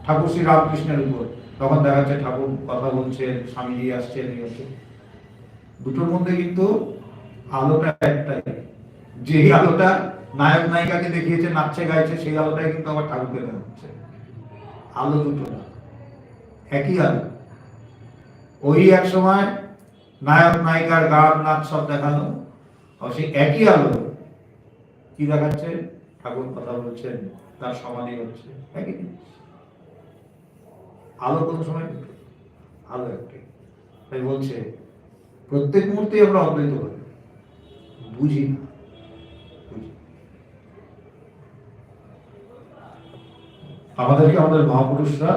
ঠাকুর শ্রী রামকৃষ্ণের উপর, তখন দেখাচ্ছে ঠাকুর কথা বলছেন, স্বামীজি আসছেন, এই হচ্ছে। দুটোর মধ্যে কিন্তু আলোটা একটাই, যে আলোটা নায়ক নায়িকাকে দেখিয়েছে, নাচছে গাইছে, সেই আলোটাই কিন্তু আবার ঠাকুরকে দেখাচ্ছে। আলো দুটো না, একই আলো। ওই এক সময় নায়ক নায়িকার গান নাচ সব দেখালো, সেই একই আলো কি দেখাচ্ছে? ঠাকুর কথা বলছেন, তার সমাধি হচ্ছে, একই জিনিস। আলো কোনো সময় আলো একটাই। তাই বলছে প্রত্যেক মুহূর্তে আমরা অদ্বৈত বুঝি না, আমাদেরকে আমাদের মহাপুরুষরা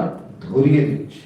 ধরিয়ে দিচ্ছে।